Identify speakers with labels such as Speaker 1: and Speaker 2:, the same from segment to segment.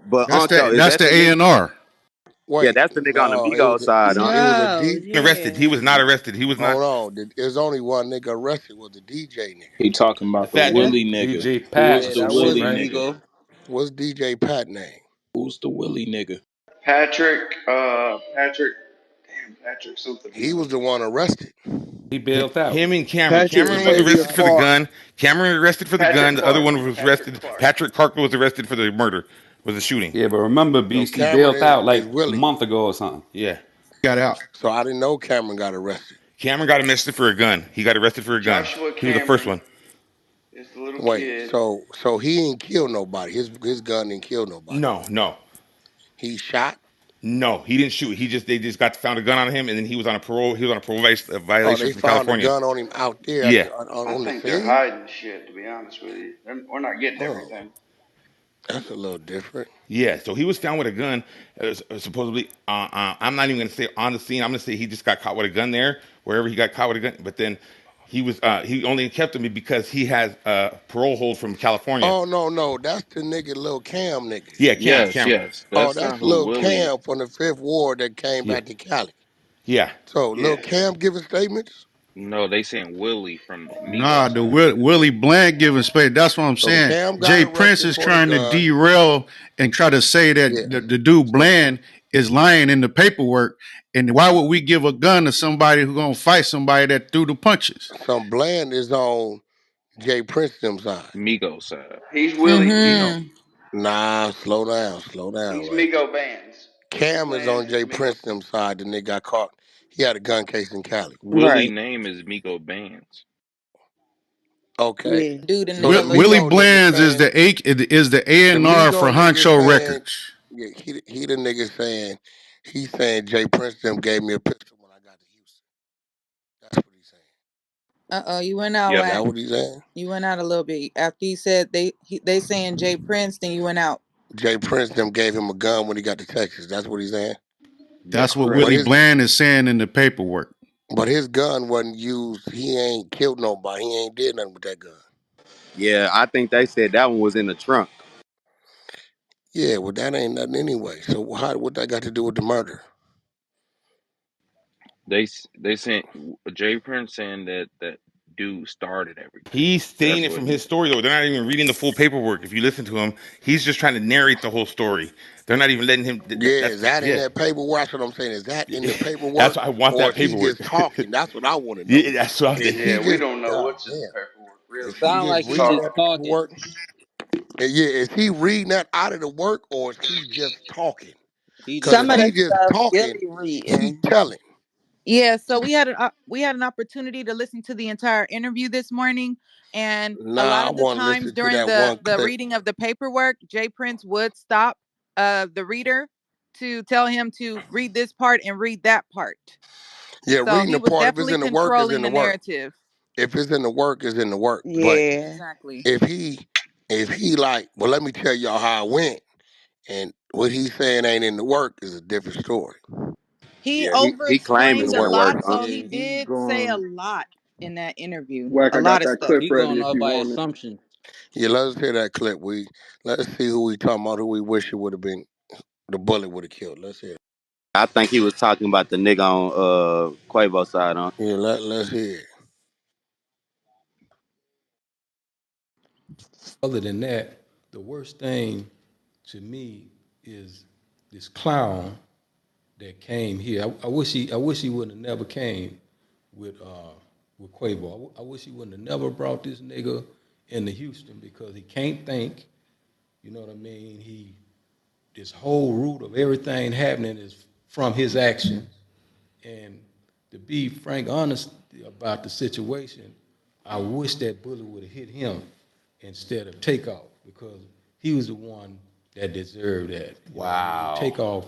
Speaker 1: But
Speaker 2: That's the A&R.
Speaker 1: yeah,
Speaker 3: Wait,
Speaker 1: that's the nigga on the
Speaker 3: no, it was
Speaker 1: Migos side, huh?
Speaker 3: it was a
Speaker 4: No,
Speaker 3: D.
Speaker 5: Arrested. He
Speaker 4: yeah.
Speaker 5: was not arrested. He was not.
Speaker 3: Hold on, there's only one nigga arrested was the DJ nigga.
Speaker 6: He talking
Speaker 5: The
Speaker 6: about the
Speaker 5: fat dude.
Speaker 6: Willie nigga.
Speaker 7: DJ
Speaker 6: Who
Speaker 7: Pat
Speaker 6: is
Speaker 7: or
Speaker 6: the
Speaker 7: some
Speaker 4: That
Speaker 7: shit,
Speaker 6: Willie
Speaker 4: wasn't
Speaker 7: right?
Speaker 6: nigga?
Speaker 4: Migo.
Speaker 3: What's DJ Pat name?
Speaker 6: Who's the Willie nigga?
Speaker 8: Patrick. Damn, Patrick something.
Speaker 3: He was the one arrested.
Speaker 7: He bailed out.
Speaker 5: Him and Cameron.
Speaker 8: Patrick
Speaker 5: Cameron was
Speaker 8: Xavier
Speaker 5: arrested for the
Speaker 8: Clark.
Speaker 5: gun. Cameron arrested for the gun.
Speaker 8: Patrick
Speaker 5: The other
Speaker 8: Clark.
Speaker 5: one was
Speaker 8: Patrick
Speaker 5: arrested.
Speaker 8: Clark.
Speaker 5: Patrick Carter was arrested for the murder, was the shooting.
Speaker 7: Yeah, but remember,
Speaker 3: So
Speaker 7: Beast, he
Speaker 3: Cameron
Speaker 7: bailed out
Speaker 3: is
Speaker 7: like a
Speaker 3: Willie.
Speaker 7: month ago or something.
Speaker 5: Yeah.
Speaker 2: Got out.
Speaker 3: So I didn't know Cameron got arrested.
Speaker 5: Cameron got arrested for a gun. He got arrested for a gun.
Speaker 8: Joshua
Speaker 5: He was the first
Speaker 8: Cameron
Speaker 5: one.
Speaker 8: is the little
Speaker 3: Wait,
Speaker 8: kid.
Speaker 3: so he ain't killed nobody. His gun didn't kill nobody.
Speaker 5: No, no,
Speaker 3: He shot.
Speaker 5: no. He didn't shoot. They just got found a gun on him, and then he was on a parole. He was on a parole
Speaker 3: Oh,
Speaker 5: violation
Speaker 3: they
Speaker 5: from
Speaker 3: found a
Speaker 5: California.
Speaker 3: gun on him out there
Speaker 5: Yeah.
Speaker 8: I
Speaker 3: on the
Speaker 8: think they're
Speaker 3: scene.
Speaker 8: hiding shit, to be honest with you. We're not getting
Speaker 3: Oh,
Speaker 8: everything.
Speaker 3: that's a little different.
Speaker 5: Yeah, so he was found with a gun. Supposedly, I'm not even going to say on the scene. I'm going to say he just got caught with a gun there, wherever he got caught with a gun. But then he only kept him because he has a parole hold from California.
Speaker 3: Oh no, that's the nigga Lil Cam nigga.
Speaker 5: Yeah,
Speaker 6: Yes,
Speaker 5: Cam.
Speaker 6: yes.
Speaker 3: Oh,
Speaker 6: That's not
Speaker 3: that's
Speaker 6: who
Speaker 3: Lil
Speaker 6: Willie.
Speaker 3: Cam from the Fifth Ward that came
Speaker 5: Yeah,
Speaker 3: back to Cali.
Speaker 5: yeah.
Speaker 3: So Lil
Speaker 8: Yeah.
Speaker 3: Cam giving statements.
Speaker 6: No, they saying Willie from
Speaker 2: Nah,
Speaker 6: Migos
Speaker 2: the
Speaker 6: side.
Speaker 2: Willie Bland giving space. That's what I'm
Speaker 3: So
Speaker 2: saying.
Speaker 3: Cam got
Speaker 2: Jay Prince
Speaker 3: arrested
Speaker 2: is
Speaker 3: for the
Speaker 2: trying to
Speaker 3: gun.
Speaker 2: derail and try to say that
Speaker 3: Yeah.
Speaker 2: the dude Bland is lying in the paperwork. And why would we give a gun to somebody who's gonna fight somebody that threw the punches?
Speaker 3: Some Bland is on Jay Prince them side.
Speaker 6: Migos side.
Speaker 8: He's Willie.
Speaker 4: Mm-hmm.
Speaker 3: Nah, slow down,
Speaker 8: He's
Speaker 3: right?
Speaker 8: Migo Bands. Willie
Speaker 3: Cam is on
Speaker 8: Bland is
Speaker 3: Jay
Speaker 8: Migo.
Speaker 3: Prince them side. The nigga got caught. He had a gun case in Cali.
Speaker 6: Willie
Speaker 4: Right.
Speaker 6: name is Migo Bands.
Speaker 3: Okay.
Speaker 4: Yeah. Dude in the
Speaker 3: So the
Speaker 4: yellow
Speaker 2: Willie
Speaker 3: Migo
Speaker 4: suit.
Speaker 3: nigga
Speaker 2: Bland's
Speaker 3: saying
Speaker 2: is the
Speaker 3: the
Speaker 2: A&R for
Speaker 3: Migo nigga
Speaker 2: Honcho
Speaker 3: saying
Speaker 2: Records.
Speaker 3: yeah, he the nigga saying he's saying Jay Prince them gave me a pistol when I got to Houston. That's what he's saying.
Speaker 4: Uh-oh, you went out,
Speaker 1: Yep.
Speaker 3: That
Speaker 4: Wack.
Speaker 3: what he's saying?
Speaker 4: You went out a little bit. After you said they saying Jay Prince, then you went out.
Speaker 3: Jay Prince them gave him a gun when he got to Texas. That's what he's saying.
Speaker 2: That's
Speaker 6: That's
Speaker 2: what
Speaker 3: But
Speaker 6: correct.
Speaker 2: Willie
Speaker 3: his
Speaker 2: Bland is saying in the paperwork.
Speaker 3: but his gun wasn't used. He ain't killed nobody. He ain't did nothing with that gun.
Speaker 1: Yeah, I think they said that one was in the trunk.
Speaker 3: Yeah, well that ain't nothing anyway. So how what that got to do with the murder?
Speaker 6: They saying Jay Prince saying that dude started everything.
Speaker 5: He's saying
Speaker 6: That's
Speaker 5: it
Speaker 6: what
Speaker 5: from
Speaker 6: he
Speaker 5: his
Speaker 6: said.
Speaker 5: story though. They're not even reading the full paperwork. If you listen to him, he's just trying to narrate the whole story. They're not even letting him.
Speaker 3: Yeah, is
Speaker 5: That's
Speaker 3: that in
Speaker 5: yeah.
Speaker 3: that paperwork? That's what I'm saying. Is that in the
Speaker 5: That's
Speaker 3: paperwork,
Speaker 5: why I want
Speaker 3: or
Speaker 5: that
Speaker 3: is he
Speaker 5: paperwork.
Speaker 3: just talking? That's what I want to know.
Speaker 5: Yeah, that's what
Speaker 3: Is he
Speaker 8: Yeah, we
Speaker 3: just
Speaker 8: don't know
Speaker 3: God
Speaker 8: what's in the
Speaker 3: damn?
Speaker 8: paperwork,
Speaker 3: Is
Speaker 4: It
Speaker 8: really.
Speaker 3: he
Speaker 4: sounds
Speaker 3: just
Speaker 4: like
Speaker 8: He's
Speaker 4: he's
Speaker 3: reading
Speaker 4: just
Speaker 3: that
Speaker 8: talking.
Speaker 4: talking.
Speaker 3: paperwork? And yeah, is he reading that out of the work, or is he just talking?
Speaker 4: He
Speaker 3: Because
Speaker 4: just
Speaker 3: if
Speaker 4: talking.
Speaker 3: he
Speaker 4: Some
Speaker 3: just
Speaker 4: of the stuff
Speaker 3: talking,
Speaker 4: Billy
Speaker 3: he
Speaker 4: reading.
Speaker 3: telling.
Speaker 4: Yeah, so we had an opportunity to listen to the entire interview this morning, and a lot
Speaker 3: Nah, I
Speaker 4: of the
Speaker 3: want to
Speaker 4: times
Speaker 3: listen to
Speaker 4: during
Speaker 3: that one
Speaker 4: the
Speaker 3: clip.
Speaker 4: reading of the paperwork, Jay Prince would stop the reader to tell him to read this part and read that part.
Speaker 3: Yeah,
Speaker 4: So
Speaker 3: reading
Speaker 4: he
Speaker 3: the
Speaker 4: was
Speaker 3: part. If it's
Speaker 4: definitely
Speaker 3: in the work, it's in
Speaker 4: controlling
Speaker 3: the
Speaker 4: the
Speaker 3: work.
Speaker 4: narrative.
Speaker 3: If it's in the work, it's in the work. But
Speaker 4: Yeah.
Speaker 9: Yeah.
Speaker 4: Exactly.
Speaker 3: if he like, well, let me tell y'all how I went, and what he's saying ain't in the work is a different story.
Speaker 4: He
Speaker 1: Yeah,
Speaker 4: over
Speaker 1: he claiming
Speaker 4: explained
Speaker 1: it's
Speaker 4: a
Speaker 1: in the
Speaker 9: Wack,
Speaker 1: work,
Speaker 4: lot,
Speaker 1: huh?
Speaker 4: so he
Speaker 9: yeah, he
Speaker 4: did say a
Speaker 9: going
Speaker 4: lot in that interview.
Speaker 8: Wack,
Speaker 4: A
Speaker 8: I
Speaker 4: lot
Speaker 8: got
Speaker 4: of
Speaker 8: that
Speaker 4: stuff.
Speaker 8: clip
Speaker 9: he
Speaker 8: ready
Speaker 9: going
Speaker 8: if
Speaker 9: off
Speaker 8: you
Speaker 9: by
Speaker 8: want it.
Speaker 9: assumption.
Speaker 3: Yeah, let's hear that clip. Let's see who we talking about. Who we wish it would have been. The bullet would have killed. Let's hear it.
Speaker 1: I think he was talking about the nigga on Quavo side, huh?
Speaker 3: Yeah, let's hear it.
Speaker 7: Other than that, the worst thing to me is this clown that came here. I wish he would have never came with Quavo. I wish he wouldn't have never brought this nigga into Houston because he can't think. You know what I mean? This whole root of everything happening is from his actions. And to be frank, honest about the situation, I wish that bullet would have hit him instead of Takeoff because he was the one that deserved that. You know what I mean?
Speaker 5: Wow.
Speaker 7: Takeoff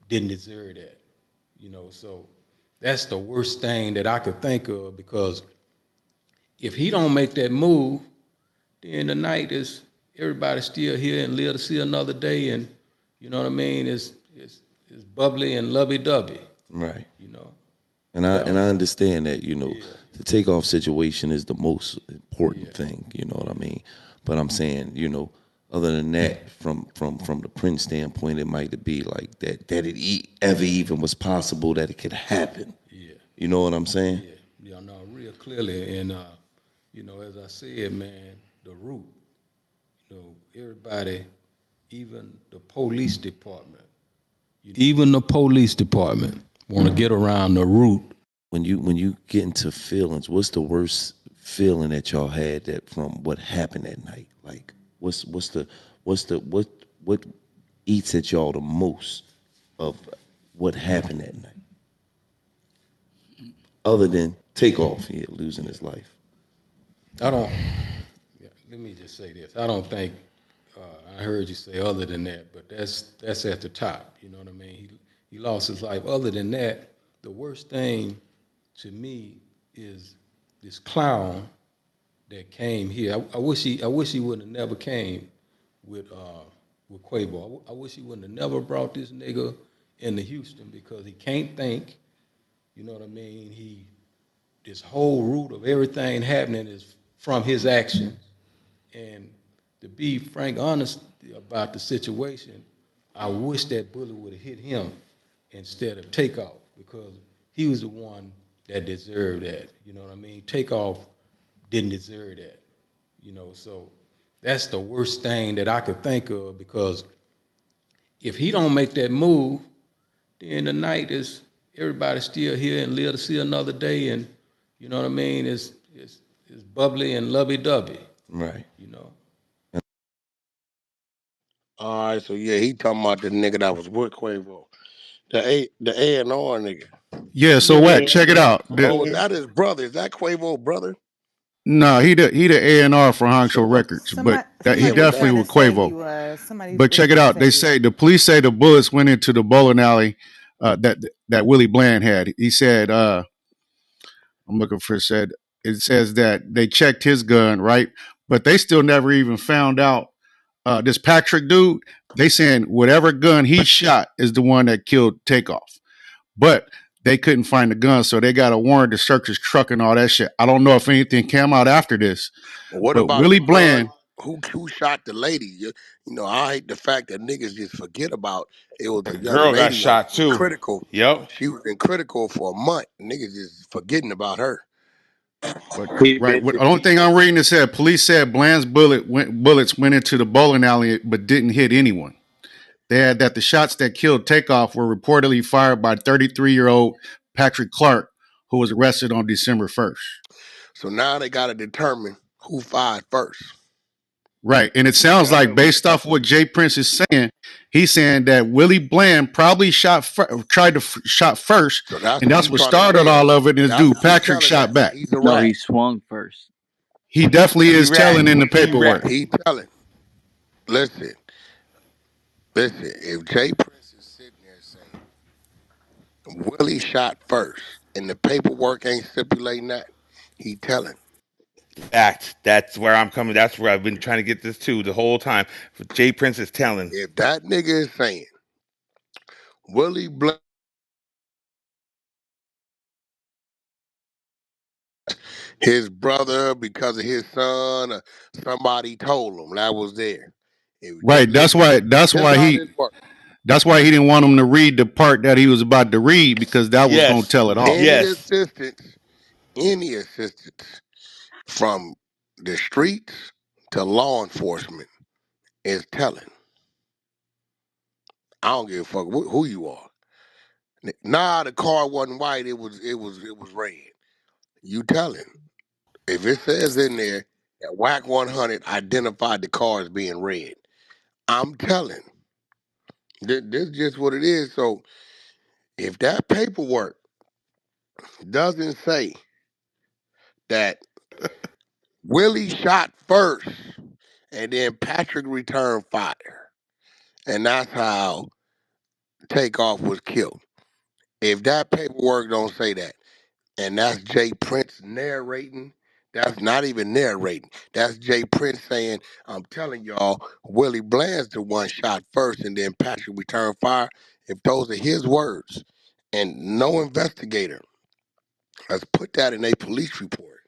Speaker 7: didn't deserve that. So that's the worst thing that I could think of because if he don't make that move, then the night is everybody's still here and live to see another day, and you know what I mean. It's bubbly and lovey dovey.
Speaker 10: Right.
Speaker 7: You know.
Speaker 10: And I understand that,
Speaker 7: Yeah.
Speaker 10: the takeoff situation is the most important
Speaker 7: Yeah.
Speaker 10: thing, you know what I mean? But I'm saying, Other than that, from the Prince standpoint, it might be like that it ever even was possible that it could happen.
Speaker 7: Yeah,
Speaker 10: You know what I'm saying?
Speaker 7: yeah, no, real clearly. And as I said, man, the root, everybody, even the police department, want to get around the root.
Speaker 10: When you get into feelings, what's the worst feeling that y'all had that from what happened that night? Like, what eats at y'all the most of what happened that night, other than Takeoff here losing his life?
Speaker 7: I don't. Yeah, let me just say this. I don't think I heard you say other than that, but that's at the top. You know what I mean? He lost his life. Other than that, the worst thing to me is this clown that came here. I wish he would have never came with Quavo. I wish he wouldn't have never brought this nigga into Houston because he can't think. You know what I mean? This whole root of everything happening is from his actions. And to be frank, honest about the situation, I wish that bullet would have hit him instead of Takeoff because he was the one that deserved that. You know what I mean? Takeoff didn't deserve that. So that's the worst thing that I could think of because if he don't make that move, then the night is everybody's still here and live to see another day, and you know what I mean. It's bubbly and lovey dovey.
Speaker 10: Right.
Speaker 7: You know.
Speaker 3: All right, so yeah, he talking about the nigga that was with Quavo, the A&R nigga.
Speaker 2: Yeah, so Wack, check it out.
Speaker 3: Oh, is that his brother? Is that Quavo brother?
Speaker 2: No, he the A&R for
Speaker 3: So
Speaker 2: Hangzhou
Speaker 3: what?
Speaker 2: Records, but he
Speaker 3: Yeah,
Speaker 4: Somebody
Speaker 3: but
Speaker 4: was
Speaker 2: definitely
Speaker 3: that
Speaker 4: trying to
Speaker 2: with
Speaker 4: say he
Speaker 2: Quavo.
Speaker 4: was. Somebody
Speaker 2: But
Speaker 4: was
Speaker 2: check it
Speaker 4: trying to
Speaker 2: out.
Speaker 4: say
Speaker 2: They
Speaker 4: he was.
Speaker 2: say the police say the bullets went into the bowling alley that Willie Bland had. He said, I'm looking for said it says that they checked his gun, right? But they still never even found out this Patrick dude. They saying whatever gun he shot is the one that killed Takeoff. But they couldn't find the gun, so they got a warrant to search his truck and all that shit. I don't know if anything came out after this,
Speaker 3: what
Speaker 2: but
Speaker 3: about the
Speaker 2: Willie
Speaker 3: gun?
Speaker 2: Bland,
Speaker 3: Who shot the lady? I hate the fact that niggas just forget about it was
Speaker 5: The
Speaker 3: a young
Speaker 5: girl got
Speaker 3: lady that was
Speaker 5: shot
Speaker 3: in
Speaker 5: too.
Speaker 3: critical.
Speaker 5: Yep.
Speaker 3: She was in critical for a month. Niggas just forgetting about her.
Speaker 2: but
Speaker 1: He
Speaker 2: right,
Speaker 1: been
Speaker 2: what
Speaker 1: to
Speaker 2: the only thing I'm reading is said police said Bland's bullets went into the bowling alley but didn't hit anyone. They had that the shots that killed Takeoff were reportedly fired by 33-year-old Patrick Clark, who was arrested on December 1st.
Speaker 3: So now they got to determine who fired first.
Speaker 2: Right. And it sounds
Speaker 8: That's
Speaker 2: like,
Speaker 8: a
Speaker 2: based off what Jay Prince is saying, he's saying that Willie Bland probably tried to shot first,
Speaker 3: So that's
Speaker 2: and
Speaker 3: what
Speaker 2: that's
Speaker 3: I'm
Speaker 2: what
Speaker 3: trying to
Speaker 2: started
Speaker 3: tell.
Speaker 2: all of it. And this
Speaker 3: That's
Speaker 2: dude,
Speaker 3: what he
Speaker 2: Patrick,
Speaker 3: telling
Speaker 2: shot
Speaker 3: us.
Speaker 2: back.
Speaker 3: He's a
Speaker 9: No,
Speaker 3: rat.
Speaker 9: he swung first.
Speaker 2: He definitely
Speaker 5: He
Speaker 2: is
Speaker 5: rat.
Speaker 2: telling in the
Speaker 5: He rat.
Speaker 2: paperwork.
Speaker 3: He telling. Listen, listen. If Jay Prince is sitting there saying Willie shot first, and the paperwork ain't stipulating that, he telling.
Speaker 5: Fact. That's where I'm coming. That's where I've been trying to get this to the whole time. Jay Prince is telling.
Speaker 3: If that nigga is saying Willie Blunt, his brother because of his son, or somebody told him that was there.
Speaker 2: Right. That's
Speaker 3: Listen,
Speaker 2: why. That's
Speaker 3: this
Speaker 2: why
Speaker 3: how
Speaker 2: he.
Speaker 3: this works.
Speaker 2: That's why he didn't want him to read the part that he was about to read because that was going to
Speaker 5: Yes.
Speaker 2: tell it all.
Speaker 3: Any
Speaker 5: Yes.
Speaker 3: assistance, any assistance from the streets to law enforcement is telling. I don't give a fuck who you are. Nah, the car wasn't white. It was red. You telling. If it says in there that Wack 100 identified the car as being red, I'm telling. This is just what it is. So if that paperwork doesn't say that Willie shot first and then Patrick returned fire, and that's how Takeoff was killed. If that paperwork don't say that, and that's Jay Prince narrating. That's not even narrating. That's Jay Prince saying, I'm telling y'all, Willie Bland's the one shot first and then Patrick returned fire. If those are his words, and no investigator has put that in a police report,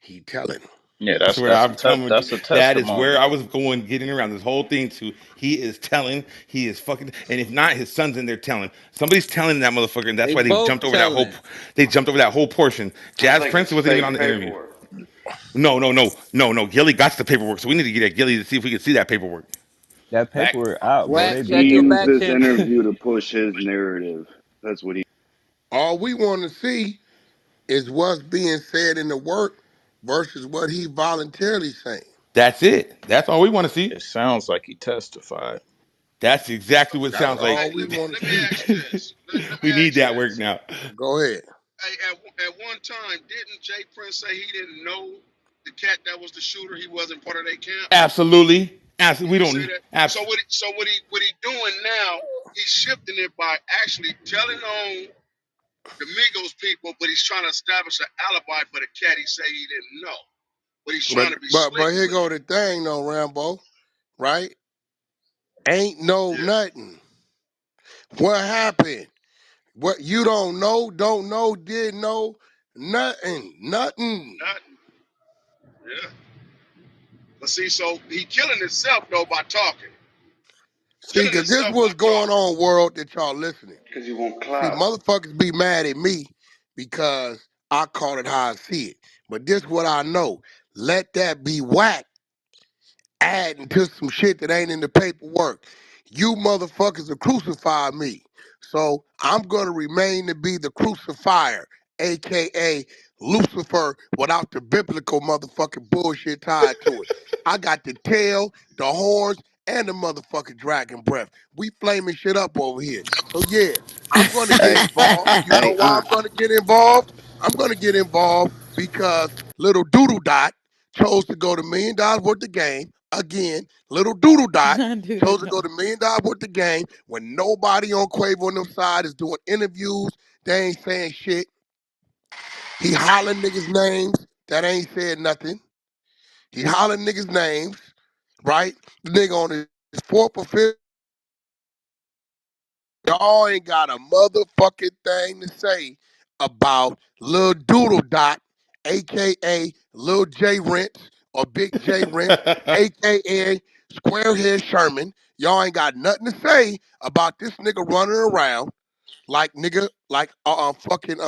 Speaker 3: he telling.
Speaker 9: Yeah,
Speaker 5: That's where I'm coming to.
Speaker 9: that's a
Speaker 5: That is where
Speaker 9: testimony.
Speaker 5: I was going, getting around this whole thing to. He is telling, he is fucking, and if not, his son's in there telling. Somebody's telling that motherfucker, and that's
Speaker 11: They
Speaker 5: why they
Speaker 11: both
Speaker 5: jumped over that whole.
Speaker 11: telling.
Speaker 5: They jumped over that whole portion.
Speaker 8: Sounds
Speaker 5: Jazz
Speaker 8: like
Speaker 5: Prince
Speaker 8: it's
Speaker 5: wasn't even on
Speaker 8: fake
Speaker 5: the interview.
Speaker 8: paperwork.
Speaker 5: No. Gilly got the paperwork, so we need to get at Gilly to see if we can see that paperwork.
Speaker 12: That
Speaker 5: Back.
Speaker 12: paperwork out, bro.
Speaker 11: Wack,
Speaker 12: They
Speaker 8: He
Speaker 11: check your
Speaker 12: been
Speaker 8: used
Speaker 11: back
Speaker 8: this
Speaker 11: channel.
Speaker 8: interview to push his narrative. That's what he.
Speaker 3: All we want to see is what's being said in the work versus what he voluntarily saying.
Speaker 5: That's it. That's all we want to see.
Speaker 9: It sounds like he testified.
Speaker 5: That's exactly what it
Speaker 3: That's
Speaker 5: sounds like.
Speaker 3: all
Speaker 13: Hey,
Speaker 3: we want to
Speaker 13: let me
Speaker 3: see.
Speaker 13: ask you this. Let me
Speaker 5: We need
Speaker 13: ask you
Speaker 5: that work
Speaker 13: this.
Speaker 5: now.
Speaker 3: Go ahead.
Speaker 13: Hey, at one time, didn't Jay Prince say he didn't know the cat that was the shooter? He wasn't part of their camp.
Speaker 5: Absolutely.
Speaker 13: He
Speaker 5: Absolutely. We
Speaker 13: didn't say
Speaker 5: don't.
Speaker 13: that. What he doing now? He's shifting it by actually telling on the Migos people, but he's trying to establish an alibi for the cat he say he didn't know. But he's
Speaker 3: But
Speaker 13: trying to be
Speaker 3: but
Speaker 13: slick
Speaker 3: but here
Speaker 13: with
Speaker 3: go
Speaker 13: it.
Speaker 3: the thing though, Rambo, right? Ain't no
Speaker 13: Yeah,
Speaker 3: nothing. What happened? What you don't know, didn't know, nothing. Nothing.
Speaker 13: nothing. Yeah. But see, so he killing himself though by talking.
Speaker 3: See,
Speaker 13: Killing
Speaker 3: cause this
Speaker 13: himself by
Speaker 3: what's going
Speaker 13: talking.
Speaker 3: on, world, that y'all listening.
Speaker 8: Because he won't
Speaker 3: See,
Speaker 8: clout.
Speaker 3: motherfuckers be mad at me because I call it how I see it. But this what I know. Let that be whack adding to some shit that ain't in the paperwork. You motherfuckers have crucified me. So I'm gonna remain to be the crucifier, aka Lucifer without the biblical motherfucking bullshit tied to it. I got the tail, the horns, and the motherfucking dragon breath. We flaming shit up over here. So yeah, I'm gonna get
Speaker 8: Hey,
Speaker 3: involved. You know
Speaker 8: hey,
Speaker 3: why I'm gonna get involved? I'm gonna get involved because little doodle dot chose to go to $1 million worth of game. Again, little doodle dot
Speaker 4: Dude,
Speaker 3: chose to go to $1 million worth of game when nobody on Quavo on them side is doing interviews. They ain't saying shit. He hollering niggas' names that ain't said nothing. He hollering niggas' names, right? The nigga on his fourth or fifth, y'all ain't got a motherfucking thing to say about Lil Doodle Dot, aka Lil J Rent or Big J Rent, aka Squarehead Sherman. Y'all ain't got nothing to say about this nigga running around like nigga, like fucking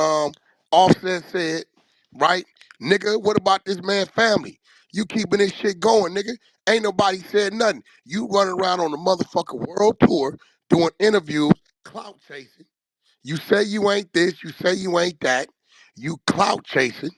Speaker 3: Offset said, right? Nigga, what about this man's family? You keeping this shit going, nigga. Ain't nobody said nothing. You running around on the motherfucking world tour doing interviews, clout chasing. You say you ain't this, you say you ain't that. You clout chasing.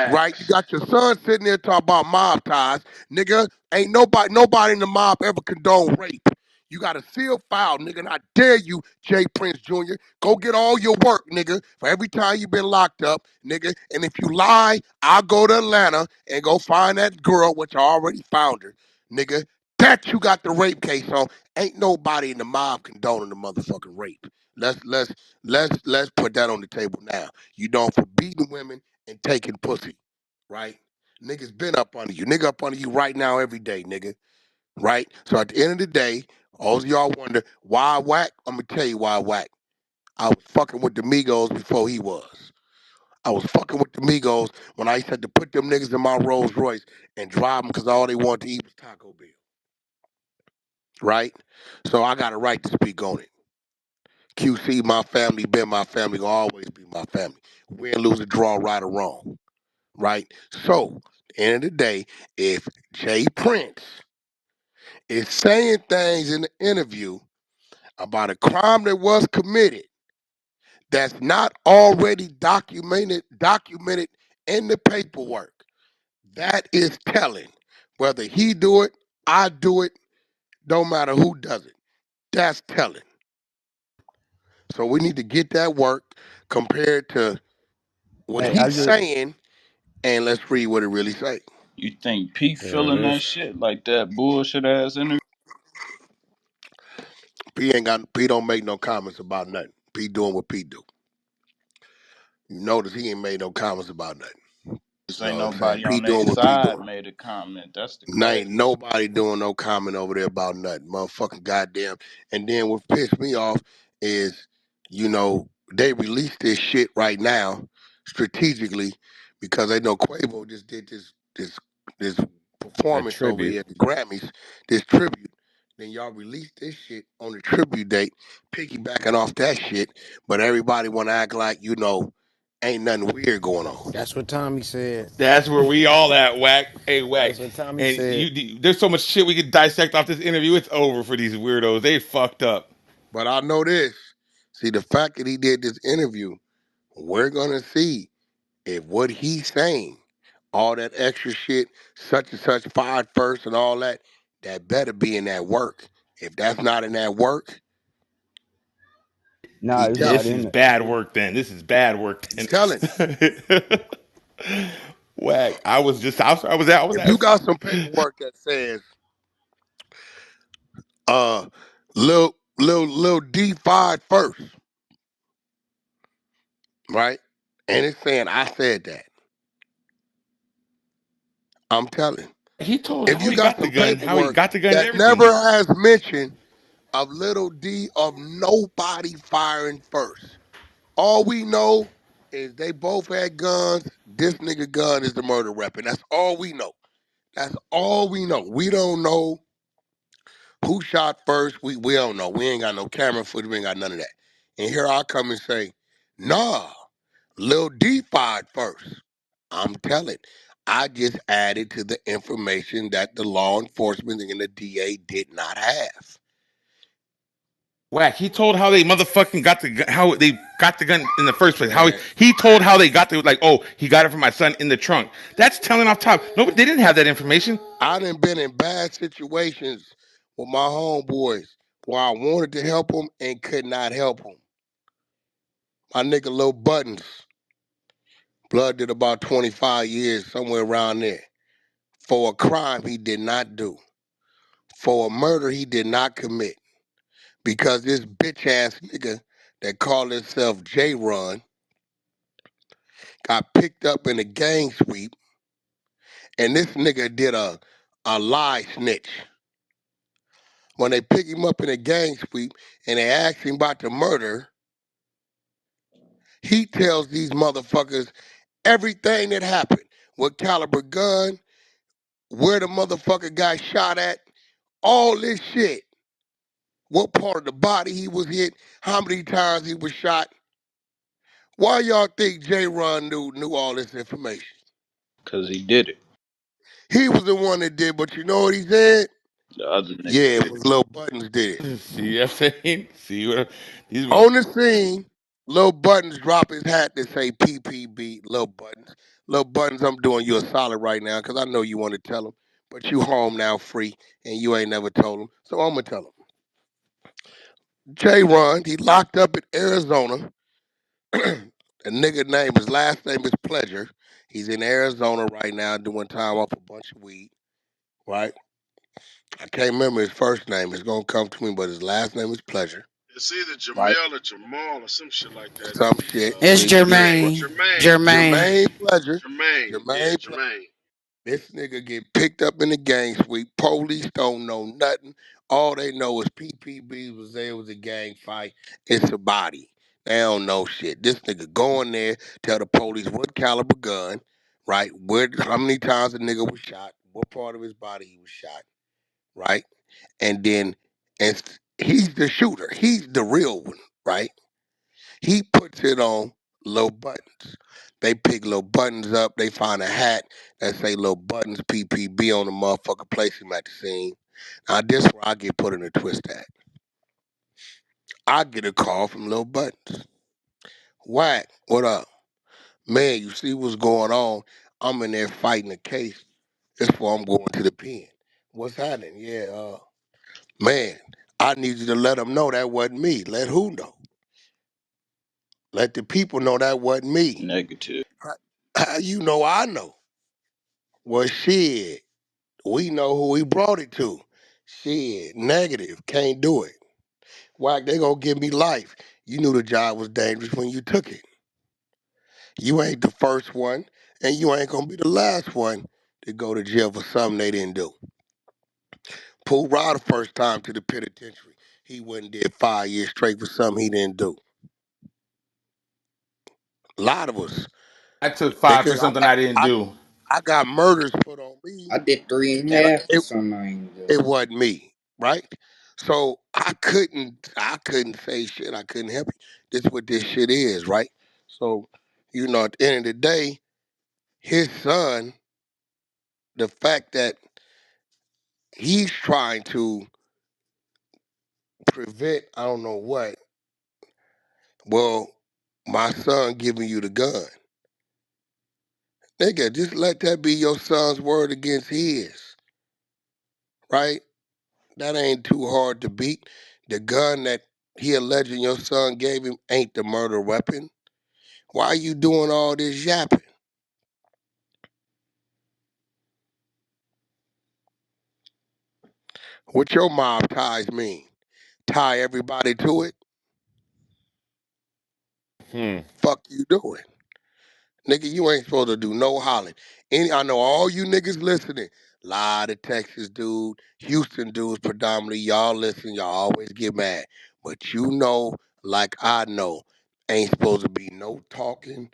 Speaker 3: Right? You
Speaker 8: facts.
Speaker 3: got your son sitting there talking about mob ties. Nigga, ain't nobody in the mob ever condone rape. You got a sealed file, nigga, and I dare you, Jay Prince Jr., go get all your work, nigga, for every time you been locked up, nigga. And if you lie, I'll go to Atlanta and go find that girl, which I already found her, nigga. That you got the rape case on. Ain't nobody in the mob condoning the motherfucking rape. Let's put that on the table now. You don't for beating women and taking pussy, right? Niggas been up under you. Nigga up under you right now every day, nigga, right? So at the end of the day, all of y'all wonder why Wack? I'm gonna tell you why Wack. I was fucking with the Migos before he was. I was fucking with the Migos when I used to have to put them niggas in my Rolls Royce and drive them because all they wanted to eat was Taco Bell, right? So I got a right to speak on it. QC, my family, been my family, will always be my family. Win, lose, or draw, right or wrong, right? So, at the end of the day, if Jay Prince is saying things in the interview about a crime that was committed that's not already documented in the paperwork, that is telling. Whether he do it, I do it, don't matter who does it. That's telling. So we need to get that work compared to what
Speaker 12: Hey, I
Speaker 3: he's
Speaker 12: just
Speaker 3: saying, and let's read what it really say.
Speaker 9: You think Pete
Speaker 5: Yeah,
Speaker 9: feeling that shit like that bullshit ass interview?
Speaker 3: P don't make no comments about nothing. P doing what P do. You notice he ain't made no comments about nothing.
Speaker 9: Just
Speaker 3: You know
Speaker 9: ain't
Speaker 3: what I'm saying?
Speaker 9: nobody
Speaker 3: P
Speaker 9: on their
Speaker 3: doing what P
Speaker 9: side
Speaker 3: doing.
Speaker 9: made a comment. That's the
Speaker 3: Ain't
Speaker 9: crazy.
Speaker 3: nobody doing no comment over there about nothing. Motherfucking goddamn. And then what pissed me off is, they released this shit right now strategically because they know Quavo just did this this
Speaker 5: A
Speaker 3: performance over
Speaker 5: tribute.
Speaker 3: here at the Grammys, this tribute. Then y'all release this shit on the tribute date, piggybacking off that shit, but everybody want to act like, ain't nothing weird going on.
Speaker 11: That's what Tommy said.
Speaker 5: That's where we all at, Wack. Hey, Wack.
Speaker 11: That's what Tommy
Speaker 5: And
Speaker 11: said.
Speaker 5: there's so much shit we could dissect off this interview. It's over for these weirdos. They fucked up.
Speaker 3: But I know this. See, the fact that he did this interview, we're going to see if what he's saying, all that extra shit, such and such fired first and all that, that better be in that work. If that's not in that work,
Speaker 8: Nah,
Speaker 3: he
Speaker 8: it's
Speaker 3: telling.
Speaker 8: not
Speaker 5: This
Speaker 8: in
Speaker 5: is
Speaker 8: it.
Speaker 5: bad work then. This is bad work
Speaker 3: He
Speaker 5: then.
Speaker 3: telling.
Speaker 5: Wack. I was
Speaker 3: If you
Speaker 5: asked.
Speaker 3: got some paperwork that says uh Lil D fired first, right? And it's saying I said that. I'm telling.
Speaker 5: He told
Speaker 3: If
Speaker 5: how
Speaker 3: you
Speaker 5: he
Speaker 3: got
Speaker 5: got the
Speaker 3: some
Speaker 5: gun, how he
Speaker 3: paperwork
Speaker 5: got the gun, and
Speaker 3: that
Speaker 5: everything.
Speaker 3: never has mention of Little D of nobody firing first. All we know is they both had guns. This nigga gun is the murder weapon. That's all we know. That's all we know. We don't know who shot first. We don't know. We ain't got no camera footage. We ain't got none of that. And here I come and say, nah, Lil D fired first. I'm telling. I just added to the information that the law enforcement and the DA did not have.
Speaker 5: Wack. He told how they motherfucking got the gun, how they got the gun in the first place. How
Speaker 3: Man,
Speaker 5: he told how they got the like. Oh, he got it from my son in the trunk. That's telling off top. No, they didn't have that information.
Speaker 3: I done been in bad situations with my homeboys where I wanted to help them and could not help them. My nigga Lil Buttons, blood did about 25 years, somewhere around there, for a crime he did not do, for a murder he did not commit, because this bitch ass nigga that called himself J Run got picked up in a gang sweep, and this nigga did a lie snitch. When they pick him up in a gang sweep and they ask him about the murder, he tells these motherfuckers everything that happened. What caliber gun, where the motherfucker got shot at, all this shit. What part of the body he was hit, how many times he was shot. Why y'all think J. Ron knew all this information?
Speaker 9: Cause he did it.
Speaker 3: He was the one that did, but you know what he said?
Speaker 9: The other nigga
Speaker 3: Yeah, it
Speaker 9: did it.
Speaker 3: was Lil Buttons did it.
Speaker 5: See, I'm saying, see what these.
Speaker 3: On the scene, Lil Buttons drop his hat to say PPB, Lil Buttons. Lil Buttons, I'm doing you a solid right now because I know you want to tell him, but you home now free and you ain't never told him. So I'm going to tell him. J. Ron, he locked up in Arizona. The nigga name, his last name is Pleasure. He's in Arizona right now doing time off a bunch of weed, right? I can't remember his first name. It's going to come to me, but his last name is Pleasure,
Speaker 13: It's either
Speaker 3: right?
Speaker 13: Jamel or Jamal or some shit like that.
Speaker 3: Some shit.
Speaker 4: It's
Speaker 13: Jermaine,
Speaker 4: Jermaine.
Speaker 13: Jermaine,
Speaker 4: Jermaine.
Speaker 3: Jermaine Pleasure.
Speaker 13: Jermaine. Yeah,
Speaker 3: Jermaine Pleasure.
Speaker 13: Jermaine.
Speaker 3: This nigga get picked up in the gang sweep. Police don't know nothing. All they know is PPB was there. It was a gang fight. It's a body. They don't know shit. This nigga go in there, tell the police what caliber gun, right? Where, how many times the nigga was shot, what part of his body he was shot, right? And then, and he's the shooter. He's the real one, right? He puts it on Low Buttons. They pick Low Buttons up. They find a hat that say Low Buttons PPB on the motherfucker. Place him at the scene. Now this where I get put in a twist at. I get a call from Low Buttons. Wack, what up? Man, you see what's going on? I'm in there fighting a case. This why I'm going to the pen. What's happening? Yeah, man, I need you to let them know that wasn't me. Let who know? Let the people know that wasn't me.
Speaker 9: Negative.
Speaker 3: How you know I know? Well, shit, we know who we brought it to. Shit, negative, can't do it. Whack, they gonna give me life. You knew the job was dangerous when you took it. You ain't the first one, and you ain't gonna be the last one to go to jail for something they didn't do. Pull Rod the first time to the penitentiary. He went and did 5 years straight for something he didn't do. A lot of us.
Speaker 5: I took
Speaker 3: They
Speaker 5: 5 for
Speaker 3: could,
Speaker 5: something I didn't
Speaker 3: I,
Speaker 5: do.
Speaker 3: I got murders put on me,
Speaker 11: I did three and
Speaker 3: and
Speaker 11: a half or
Speaker 3: it
Speaker 11: something. I ain't do.
Speaker 3: it wasn't me, right? So I couldn't say shit. I couldn't help you. This what this shit is, right? So, at the end of the day, his son, the fact that he's trying to prevent, I don't know what. Well, my son giving you the gun, nigga. Just let that be your son's word against his, right? That ain't too hard to beat. The gun that he alleging your son gave him ain't the murder weapon. Why are you doing all this yapping? What your mob ties mean? Tie everybody to it?
Speaker 5: Hmm.
Speaker 3: Fuck you doing? Nigga, you ain't supposed to do no hollering. I know all you niggas listening. Lot of Texas dude, Houston dudes predominantly, y'all listen, y'all always get mad. But like I know, ain't supposed to be no talking,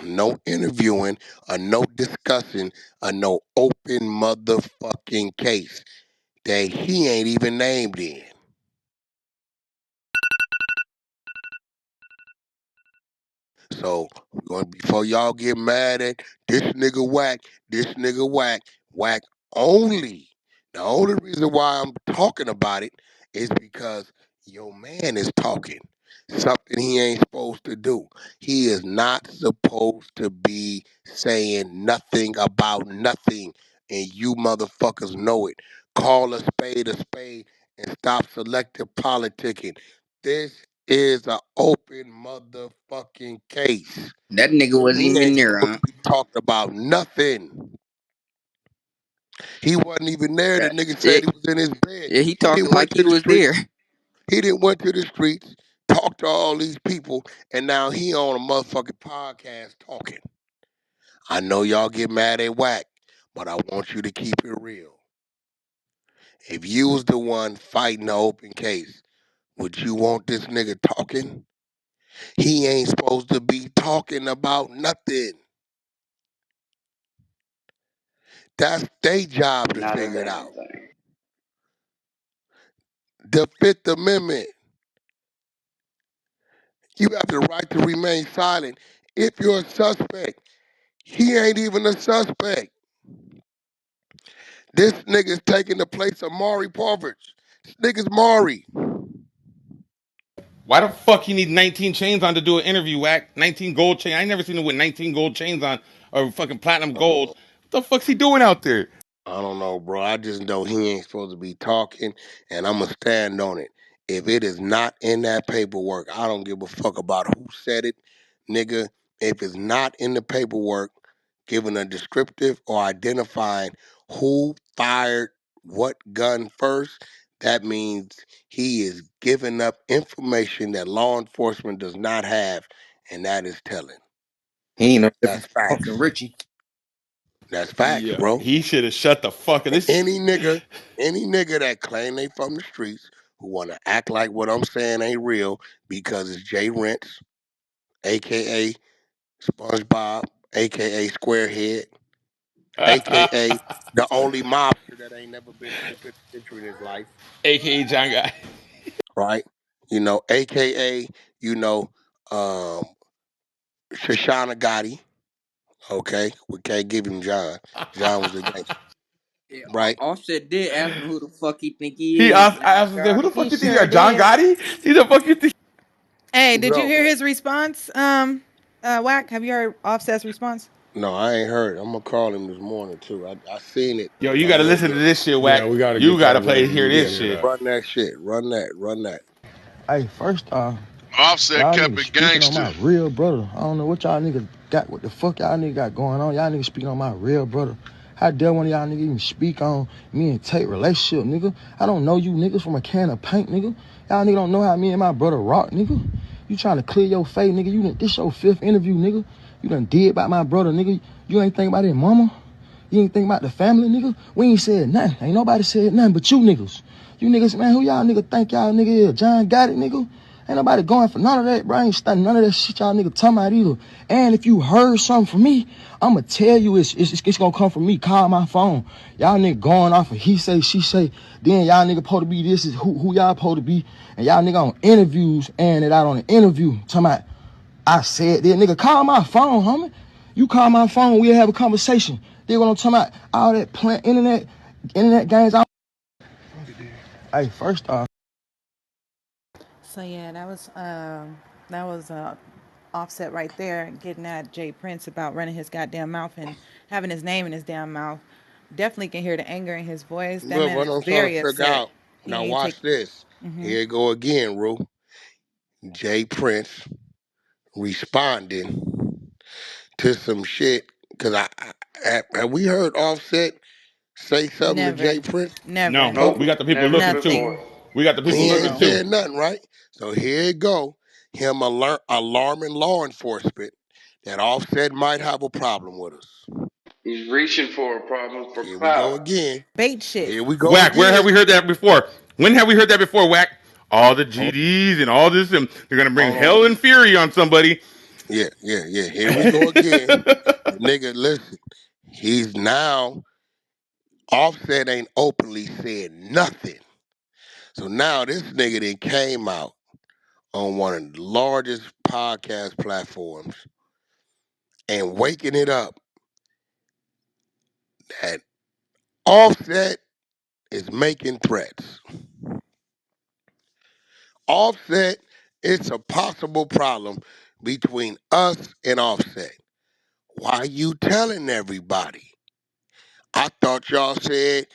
Speaker 3: no interviewing, or no discussing, or no open motherfucking case that he ain't even named in. So before y'all get mad at this nigga whack only. The only reason why I'm talking about it is because your man is talking something he ain't supposed to do. He is not supposed to be saying nothing about nothing, and you motherfuckers know it. Call a spade, and stop selective politicking. This is an open motherfucking case.
Speaker 11: That nigga wasn't
Speaker 3: He
Speaker 11: even
Speaker 3: ain't
Speaker 11: there,
Speaker 3: supposed
Speaker 11: huh?
Speaker 3: to be talking about nothing. He wasn't even there. The
Speaker 11: That,
Speaker 3: nigga said
Speaker 11: it,
Speaker 3: he was in his bed.
Speaker 11: yeah, he
Speaker 3: He
Speaker 11: talking
Speaker 3: didn't went
Speaker 11: like
Speaker 3: to
Speaker 11: he
Speaker 3: the
Speaker 11: was there.
Speaker 3: streets. He didn't went to the streets, talked to all these people, and now he on a motherfucking podcast talking. I know y'all get mad at Wack, but I want you to keep it real. If you was the one fighting the open case, would you want this nigga talking? He ain't supposed to be talking about nothing. That's their job to
Speaker 8: Not a
Speaker 3: figure it
Speaker 8: damn
Speaker 3: out.
Speaker 8: thing.
Speaker 3: The Fifth Amendment, you have the right to remain silent if you're a suspect. He ain't even a suspect. This nigga's taking the place of Maury Povich. This nigga's Maury.
Speaker 5: Why the fuck you need 19 chains on to do an interview, Wack? 19 gold chain. I ain't never seen him with 19 gold chains on or fucking platinum gold.
Speaker 3: Oh,
Speaker 5: What the fuck's he doing out there?
Speaker 3: I don't know, bro. I just know he ain't supposed to be talking, and I'm going to stand on it. If it is not in that paperwork, I don't give a fuck about who said it, nigga. If it's not in the paperwork, giving a descriptive or identifying who fired what gun first, that means he is giving up information that law enforcement does not have, and that is telling.
Speaker 11: He ain't no different
Speaker 3: That's
Speaker 11: from Uncle
Speaker 3: facts.
Speaker 11: Richie.
Speaker 3: That's facts,
Speaker 5: Yeah,
Speaker 3: bro.
Speaker 5: he should have shut the fuck up. This.
Speaker 3: Any nigga that claim they from the streets who want to act like what I'm saying ain't real because it's Jay Rents, aka SpongeBob, aka Squarehead, aka the only mobster that ain't never been to the penitentiary in his life,
Speaker 5: AKA John Guy.
Speaker 3: right? AKA, you know, um, Shoshana Gotti, okay? We can't give him John. John was a gangster,
Speaker 11: Yeah,
Speaker 3: right?
Speaker 11: Offset did ask him who the fuck he think
Speaker 5: He
Speaker 11: he is,
Speaker 5: asked,
Speaker 11: and
Speaker 5: I
Speaker 11: I
Speaker 5: asked him, who
Speaker 11: said,
Speaker 5: the fuck
Speaker 11: he
Speaker 5: you think you
Speaker 11: sure
Speaker 5: are, John
Speaker 11: did.
Speaker 5: Gotti? Who the fuck you think?
Speaker 4: Hey, did you
Speaker 3: No,
Speaker 4: hear his response? Wack, have you heard Offset's response?
Speaker 3: no, I ain't heard. I'm gonna call him this morning too. I seen it
Speaker 5: Yo, you
Speaker 3: a
Speaker 5: gotta
Speaker 3: little
Speaker 5: listen to
Speaker 3: bit.
Speaker 5: this shit,
Speaker 7: Yeah,
Speaker 5: Wack.
Speaker 7: we got to
Speaker 5: You
Speaker 7: get
Speaker 5: gotta
Speaker 7: that
Speaker 5: play
Speaker 7: ready.
Speaker 5: to
Speaker 7: We
Speaker 5: hear
Speaker 7: need to
Speaker 5: this
Speaker 3: Yeah,
Speaker 7: hear
Speaker 5: shit.
Speaker 7: that.
Speaker 3: run that shit. Run that. Run that.
Speaker 12: Hey, first
Speaker 13: Offset
Speaker 12: y'all
Speaker 13: kept
Speaker 12: niggas
Speaker 13: it
Speaker 12: speaking on
Speaker 13: gangster.
Speaker 12: my real brother. I don't know what y'all niggas got, what the fuck y'all niggas got going on. Y'all niggas speaking on my real brother. How dare one of y'all niggas even speak on me and Tate relationship, nigga? I don't know you niggas from a can of paint, nigga. Y'all niggas don't know how me and my brother rock, nigga. You trying to clear your face, nigga. This your fifth interview, nigga. You done did about my brother, nigga. You ain't think about his mama. You ain't think about the family, nigga. We ain't said nothing. Ain't nobody said nothing but you niggas. You niggas, man, who y'all nigga think y'all nigga is? John got it, nigga. Ain't nobody going for none of that, bro. I ain't studying none of that shit y'all nigga talking about either. And if you heard something from me, I'ma tell you it's gonna come from me. Call my phone. Y'all nigga going off of he say, she say. Then y'all nigga supposed to be this is who y'all supposed to be. And y'all nigga on interviews and it out on the interview. Talking about I said that nigga call my phone, homie. You call my phone, we'll have a conversation. They what I'm talking about. All that plant internet games. Hey, first off.
Speaker 4: So yeah, that was Offset right there, getting at Jay Prince about running his goddamn mouth and having his name in his damn mouth. Definitely can hear the anger in his voice. That
Speaker 3: Look,
Speaker 4: man
Speaker 3: what
Speaker 4: is
Speaker 3: I'm trying to
Speaker 4: very
Speaker 3: figure
Speaker 4: upset.
Speaker 3: out.
Speaker 4: He
Speaker 3: Now
Speaker 4: ain't take.
Speaker 3: watch this.
Speaker 4: Hmm.
Speaker 3: Here you go again, Rue. Jay Prince responding to some shit. Cause have we heard Offset say something to
Speaker 4: Never,
Speaker 3: Jay Prince?
Speaker 4: never,
Speaker 5: No,
Speaker 3: Nope.
Speaker 5: we
Speaker 9: Nope,
Speaker 5: got the people
Speaker 9: never
Speaker 5: looking too.
Speaker 9: before.
Speaker 4: nothing.
Speaker 5: We got the people
Speaker 3: He
Speaker 5: looking
Speaker 3: ain't
Speaker 4: Zero.
Speaker 5: too.
Speaker 3: said nothing, right? So here you go. Him alarming law enforcement that Offset might have a problem with us.
Speaker 9: He's reaching for a problem for
Speaker 3: Here we go
Speaker 9: clout.
Speaker 3: again.
Speaker 4: Bait shit.
Speaker 3: Here we go
Speaker 5: Whack, where have
Speaker 3: again.
Speaker 5: we heard that before? When have we heard that before, Whack? All the
Speaker 3: Hold,
Speaker 5: GDs and all this, and they're gonna bring
Speaker 3: hold on.
Speaker 5: hell and fury on somebody.
Speaker 3: Yeah. Here we go again. The nigga, listen. He's now Offset ain't openly said nothing. So now this nigga then came out on one of the largest podcast platforms and waking it up that Offset is making threats. Offset, it's a possible problem between us and Offset. Why you telling everybody? I thought y'all said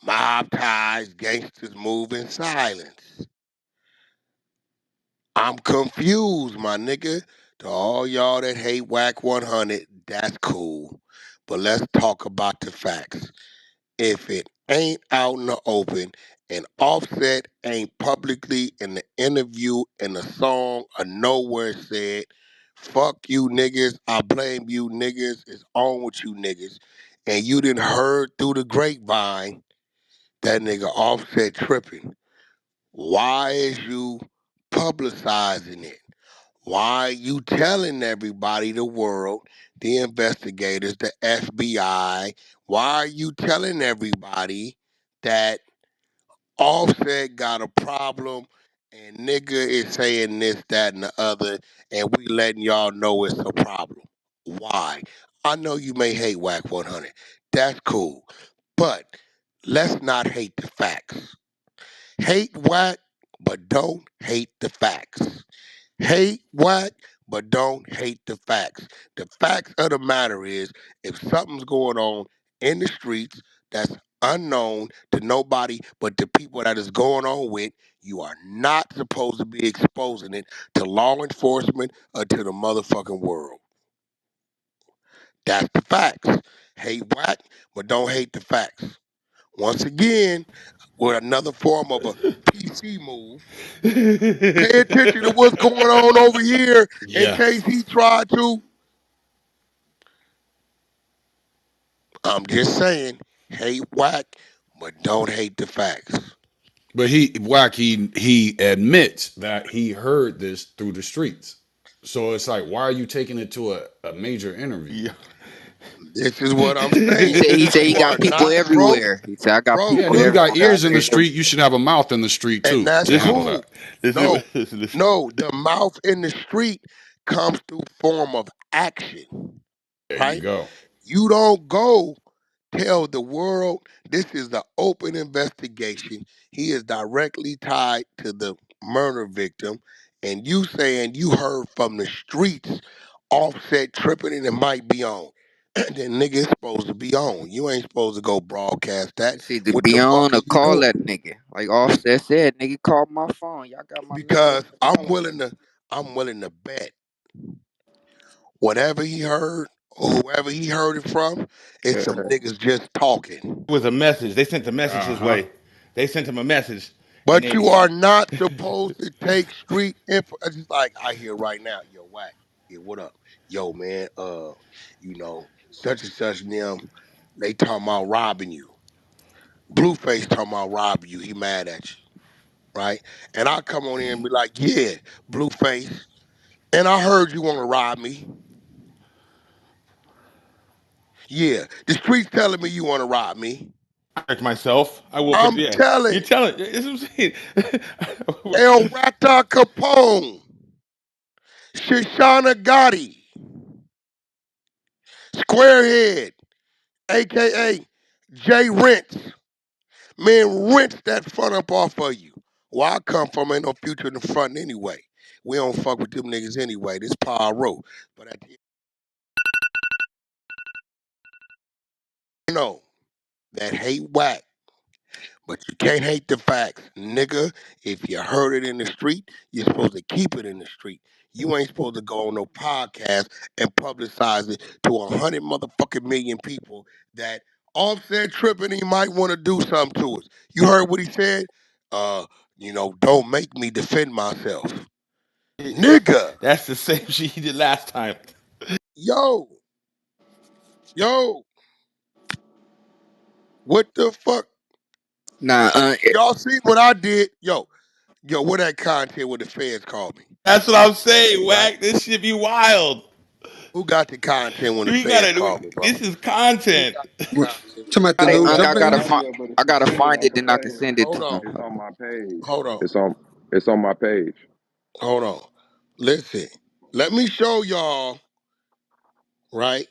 Speaker 3: mob ties, gangsters move in silence. I'm confused, my nigga. To all y'all that hate Whack 100, that's cool. But let's talk about the facts. If it ain't out in the open and Offset ain't publicly in the interview in the song or nowhere said, fuck you niggas, I blame you niggas, it's on with you niggas, and you didn't heard through the grapevine that nigga Offset tripping, why is you publicizing it? Why you telling everybody, the world, the investigators, the FBI, why are you telling everybody that Offset got a problem and nigga is saying this, that, and the other, and we letting y'all know it's a problem? Why? I know you may hate Whack 100. That's cool. But let's not hate the facts. Hate Whack, but don't hate the facts. Hate Whack, but don't hate the facts. The facts of the matter is, if something's going on in the streets that's unknown to nobody but the people that is going on with, you are not supposed to be exposing it to law enforcement or to the motherfucking world. That's the facts. Hate Whack, but don't hate the facts. Once again, with another form of a PC move, pay attention to what's going on over here in
Speaker 7: Yeah.
Speaker 3: case he tried to. I'm just saying, hate Whack, but don't hate the facts.
Speaker 7: But he admits that he heard this through the streets. So it's like, why are you taking it to a major interview?
Speaker 5: Yeah.
Speaker 3: This is what I'm
Speaker 11: He
Speaker 3: saying.
Speaker 11: said he said he
Speaker 3: You are
Speaker 11: got people
Speaker 3: not, bro,
Speaker 11: everywhere. He said I got
Speaker 3: bro,
Speaker 7: Yeah,
Speaker 11: people
Speaker 7: and you
Speaker 3: look,
Speaker 7: got
Speaker 11: everywhere. I
Speaker 7: ears in the
Speaker 11: can't help
Speaker 7: street. You should have a mouth in the street
Speaker 3: and
Speaker 7: too
Speaker 3: that's
Speaker 7: to
Speaker 5: Listen,
Speaker 7: handle that.
Speaker 3: cool.
Speaker 5: listen,
Speaker 3: No,
Speaker 5: listen.
Speaker 3: no, the mouth in the street comes through form of action,
Speaker 7: There you
Speaker 3: right?
Speaker 7: go.
Speaker 3: You don't go tell the world this is the open investigation. He is directly tied to the murder victim. And you saying you heard from the streets, Offset tripping and it might be on. Then nigga, it's supposed to be on. You ain't supposed to go broadcast that.
Speaker 11: It's either
Speaker 3: What
Speaker 11: be
Speaker 3: the fuck
Speaker 11: on
Speaker 3: are
Speaker 11: or
Speaker 3: you
Speaker 11: call
Speaker 3: doing?
Speaker 11: that nigga. Like Offset said, nigga call my phone. Y'all got my number.
Speaker 3: Because I'm
Speaker 11: Call him.
Speaker 3: willing to I'm willing to bet whatever he heard or whoever he heard it from, it's some niggas just talking.
Speaker 5: It was a message. They sent a message
Speaker 7: Uh
Speaker 5: his
Speaker 7: huh.
Speaker 5: way. They sent him a message, and
Speaker 3: But you
Speaker 5: they
Speaker 3: are not supposed to take street info. It's just like I hear right now, yo, Whack. Yeah, what up? Yo, man, such and such and them, they talking about robbing you. Blueface talking about robbing you. He mad at you. right? And I come on in and be like, yeah, Blueface, and I heard you want to rob me. Yeah, the streets telling me you want to rob me.
Speaker 5: Correct myself. I will put
Speaker 3: I'm
Speaker 5: yeah. You're
Speaker 3: telling
Speaker 5: telling. That's what I'm saying.
Speaker 3: El Rata Capone, Shoshana Gotti, Squarehead, aka Jay Rents. Man, rinse that front up off of you. Where I come from ain't no future in the front anyway. We don't fuck with them niggas anyway. This Power Road. But at the end, you know, that hate whack. But you can't hate the facts. Nigga, if you heard it in the street, you're supposed to keep it in the street. You ain't supposed to go on no podcast and publicize it to 100 motherfucking million people that Offset tripping, he might want to do something to us. You heard what he said? Uh, don't make me defend myself. Nigga,
Speaker 5: That's the same shit he did last time.
Speaker 3: yo, yo, what the fuck?
Speaker 11: Nah,
Speaker 3: Y'all see what I did? Yo, what that content where the feds called me,
Speaker 5: That's what I'm saying,
Speaker 3: right?
Speaker 5: Wack. This shit be wild.
Speaker 3: Who got the content when the
Speaker 5: We
Speaker 3: feds
Speaker 5: gotta.
Speaker 3: called me, bro?
Speaker 5: This is content.
Speaker 14: What? Talking about the
Speaker 11: hey,
Speaker 14: new
Speaker 9: Oh,
Speaker 11: I
Speaker 14: jump
Speaker 11: gotta
Speaker 14: in?
Speaker 11: find.
Speaker 9: yeah, but if
Speaker 11: I
Speaker 9: you
Speaker 11: gotta
Speaker 9: send it
Speaker 11: find
Speaker 9: on
Speaker 11: it,
Speaker 9: the
Speaker 11: then I can
Speaker 9: thing,
Speaker 11: send it
Speaker 3: Hold
Speaker 11: to
Speaker 3: on,
Speaker 11: him.
Speaker 9: it's on my page.
Speaker 3: hold on,
Speaker 9: It's on my page.
Speaker 3: hold on. Listen, let me show y'all, right,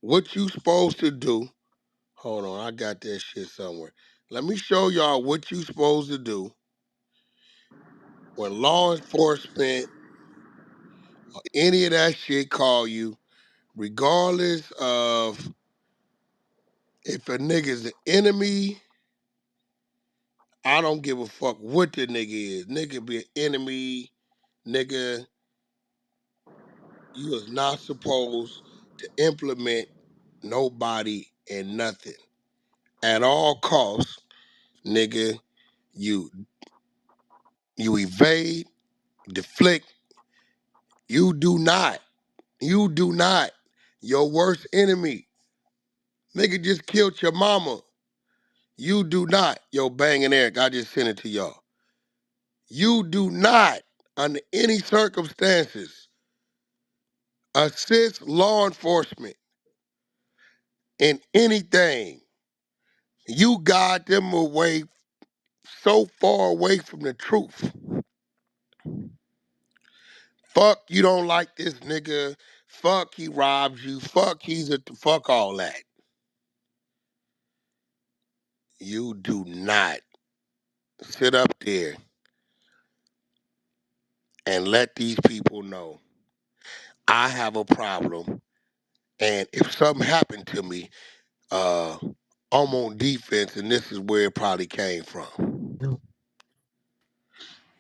Speaker 3: what you supposed to do. Hold on, I got that shit somewhere. Let me show y'all what you supposed to do when law enforcement or any of that shit call you, regardless of if a nigga's an enemy. I don't give a fuck what the nigga is. Nigga be an enemy, nigga. You is not supposed to implement nobody and nothing at all costs, nigga. You you evade, deflect. You do not. You do not. Your worst enemy, nigga, just killed your mama. You do not. Yo, banging Eric, I just sent it to y'all. You do not, under any circumstances, assist law enforcement in anything. You guide them away so far away from the truth. Fuck, you don't like this nigga. Fuck, he robs you. Fuck, fuck all that. You do not sit up there and let these people know I have a problem. And if something happened to me, uh, I'm on defense, and this is where it probably came from.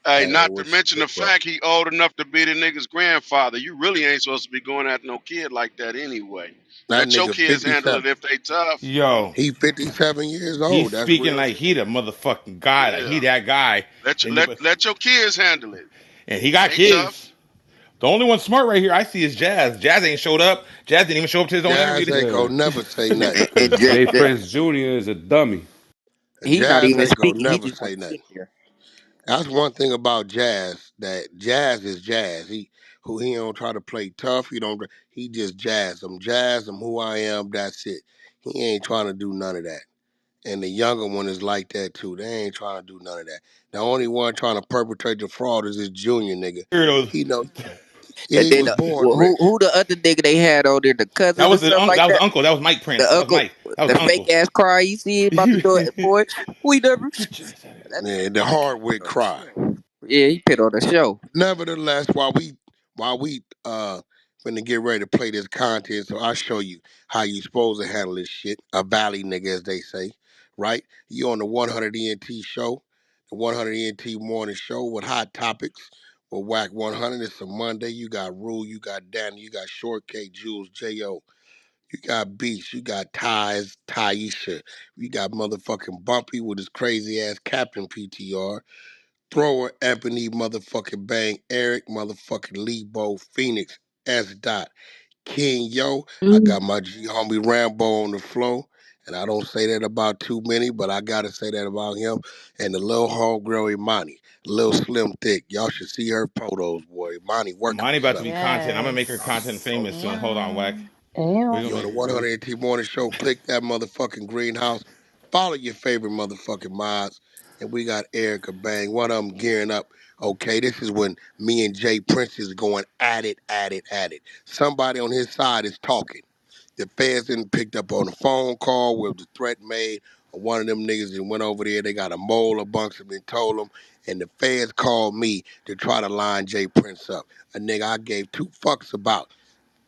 Speaker 13: Hey,
Speaker 3: And
Speaker 13: not to
Speaker 3: what
Speaker 13: mention
Speaker 3: shit,
Speaker 13: the
Speaker 3: bro?
Speaker 13: fact he old enough to be the nigga's grandfather. You really ain't supposed to be going after no kid like that anyway.
Speaker 3: That
Speaker 13: Let your
Speaker 3: nigga
Speaker 13: kids handle it
Speaker 3: 57.
Speaker 13: if they tough.
Speaker 5: Yo,
Speaker 3: He 57 years
Speaker 5: he's
Speaker 3: old. That's
Speaker 5: speaking
Speaker 3: real
Speaker 5: like
Speaker 3: shit.
Speaker 5: he the motherfucking guy. Like he
Speaker 13: Yeah.
Speaker 5: that guy. And
Speaker 13: Let your kids handle it.
Speaker 5: and he got
Speaker 13: They tough.
Speaker 5: kids. The only one smart right here I see is Jazz. Jazz ain't showed up. Jazz didn't even show up to his own interview.
Speaker 3: Jazz ain't
Speaker 14: Yeah,
Speaker 3: gonna never say
Speaker 11: And,
Speaker 3: nothing.
Speaker 11: and
Speaker 14: because Jay Prince Jr. is a dummy.
Speaker 11: he not
Speaker 3: Jazz
Speaker 11: even
Speaker 3: ain't gonna
Speaker 11: speaking. He
Speaker 3: never
Speaker 11: just want
Speaker 3: say
Speaker 11: to sit
Speaker 3: nothing.
Speaker 11: there.
Speaker 3: That's one thing about Jazz. That Jazz is Jazz. He don't try to play tough. He just Jazz. I'm Jazz. I'm who I am. That's it. He ain't trying to do none of that. And the younger one is like that too. They ain't trying to do none of that. The only one trying to perpetrate the fraud is this junior nigga.
Speaker 5: Weirdos.
Speaker 3: He know. Yeah,
Speaker 11: And
Speaker 3: he
Speaker 11: then
Speaker 3: was born
Speaker 11: well,
Speaker 3: rich.
Speaker 11: who the other nigga they had on there, the
Speaker 5: That
Speaker 11: cousin or
Speaker 5: was his
Speaker 11: something
Speaker 5: uncle.
Speaker 11: like
Speaker 5: That was
Speaker 11: that?
Speaker 5: uncle. That was Mike
Speaker 11: The
Speaker 5: Prince. That was
Speaker 11: uncle,
Speaker 5: Mike. That was
Speaker 11: the
Speaker 5: the
Speaker 11: fake
Speaker 5: uncle.
Speaker 11: ass cry you see about the door, boy. We never. That
Speaker 3: Yeah,
Speaker 11: nigga
Speaker 3: the Hardwick
Speaker 11: on the
Speaker 3: cry.
Speaker 11: show. Yeah, he put on the show.
Speaker 3: Nevertheless, while we finna get ready to play this content, so I show you how you supposed to handle this shit. A valley nigga, as they say, right? You on the 100 ENT show, the 100 ENT morning show with hot topics with Whack 100. It's a Monday. You got Rule, you got Danny, you got Shortcake, Jules, J.O. You got Beast, you got Ty's, Taisha. You got motherfucking Bumpy with his crazy ass Captain PTR. Thrower, Ebony, motherfucking Bang, Eric, motherfucking Lebo, Phoenix, S. Dot, King Yo. I got my G homie Rambo on the flow. And I don't say that about too many, but I gotta say that about him. And the little homegirl Imani, little slim thick. Y'all should see her photos, boy. Imani working
Speaker 5: Monty
Speaker 3: with
Speaker 5: about to
Speaker 3: something.
Speaker 5: be content. I'm gonna make her
Speaker 4: Yes.
Speaker 5: content famous soon. Hold on, Wack.
Speaker 4: Damn.
Speaker 5: We gonna
Speaker 3: Yo, the
Speaker 5: make. We,
Speaker 3: 100 T Morning Show, click that motherfucking greenhouse. Follow your favorite motherfucking mods. And we got Erica Bang, one of them gearing up. Okay, this is when me and Jay Prince is going at it, at it, at it. Somebody on his side is talking. The feds didn't picked up on a phone call where the threat made. Or one of them niggas that went over there, they got a mole amongst them and told them. And the feds called me to try to line Jay Prince up. A nigga I gave two fucks about.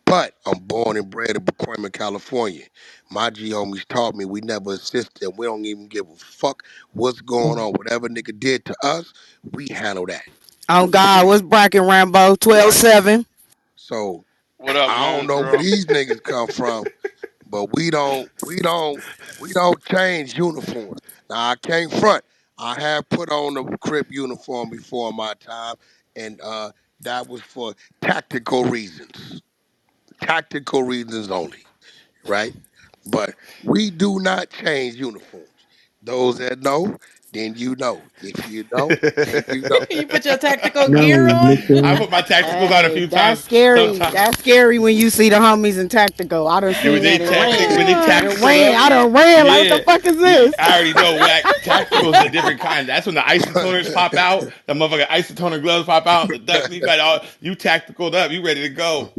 Speaker 3: But I'm born and bred in Pacoima, California. My G homies taught me we never assist and we don't even give a fuck what's going on. Whatever nigga did to us, we handle that.
Speaker 15: Oh God, what's Bracken Rambo?
Speaker 3: Right?
Speaker 15: 12-7.
Speaker 3: So
Speaker 6: What up,
Speaker 3: I don't
Speaker 6: moon
Speaker 3: know where
Speaker 6: girl?
Speaker 3: these niggas come from, but we don't change uniforms. Now I can't front. I have put on the Crip uniform before my time, and that was for tactical reasons. Tactical reasons only. Right? But we do not change uniforms. Those that know, then you know. If you don't, then you don't.
Speaker 4: You put your tactical
Speaker 16: No,
Speaker 4: gear on?
Speaker 5: I
Speaker 16: Mr.
Speaker 5: put my tacticals on a
Speaker 15: Hey,
Speaker 5: few
Speaker 15: that's
Speaker 5: times.
Speaker 15: scary.
Speaker 5: Sometimes
Speaker 15: That's scary when you see the homies in tactical. I done
Speaker 5: yeah,
Speaker 15: seen that and
Speaker 5: when
Speaker 15: ran.
Speaker 5: they
Speaker 15: And
Speaker 5: tactical
Speaker 15: ran.
Speaker 5: up,
Speaker 15: I done ran like what the
Speaker 5: yeah.
Speaker 15: fuck is this?
Speaker 5: I already know Wack tacticals a different kind. That's when the isotoners pop out. The motherfucking isotoner gloves pop out. The duck, you got all you tacticaled up. You ready to go.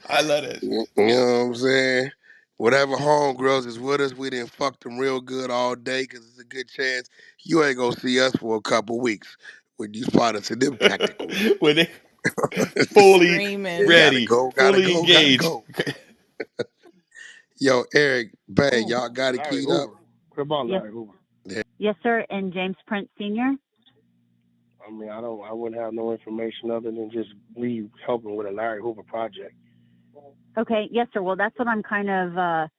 Speaker 5: I love that shit.
Speaker 3: You know what I'm saying? Whatever homegirls is with us, we didn't fuck them real good all day because it's a good chance you ain't gonna see us for a couple weeks when you spot us in them tacticals.
Speaker 5: When they fully
Speaker 3: Yeah,
Speaker 4: Screaming.
Speaker 3: gotta
Speaker 5: ready,
Speaker 3: go, gotta
Speaker 5: fully
Speaker 3: go, gotta
Speaker 5: engaged.
Speaker 3: go. Yo, Eric, Bang,
Speaker 17: Hoover.
Speaker 3: y'all got it
Speaker 17: Larry
Speaker 3: keyed up?
Speaker 17: Hoover. Crib on
Speaker 18: Yes,
Speaker 17: Larry Hoover.
Speaker 18: yes, sir. And James Prince Sr.
Speaker 17: I mean, I wouldn't have no information other than just me helping with a Larry Hoover project.
Speaker 18: Okay, yes, sir. Well, that's what I'm kind of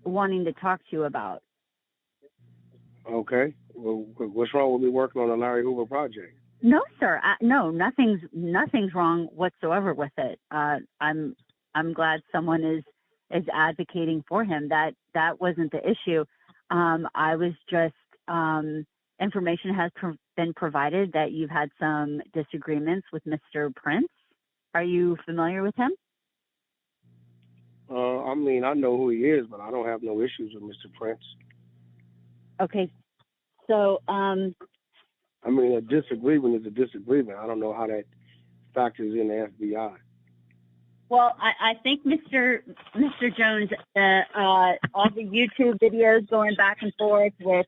Speaker 18: wanting to talk to you about.
Speaker 17: Okay. Well, what's wrong with me working on a Larry Hoover project?
Speaker 18: No, sir. No, nothing's wrong whatsoever with it. I'm glad someone is advocating for him. That wasn't the issue. I was just information has been provided that you've had some disagreements with Mr. Prince. Are you familiar with him?
Speaker 17: I mean, I know who he is, but I don't have no issues with Mr. Prince.
Speaker 18: Okay, so
Speaker 17: I mean, a disagreement is a disagreement. I don't know how that factors in the FBI.
Speaker 18: well, I think Mr. Jones, all the YouTube videos going back and forth with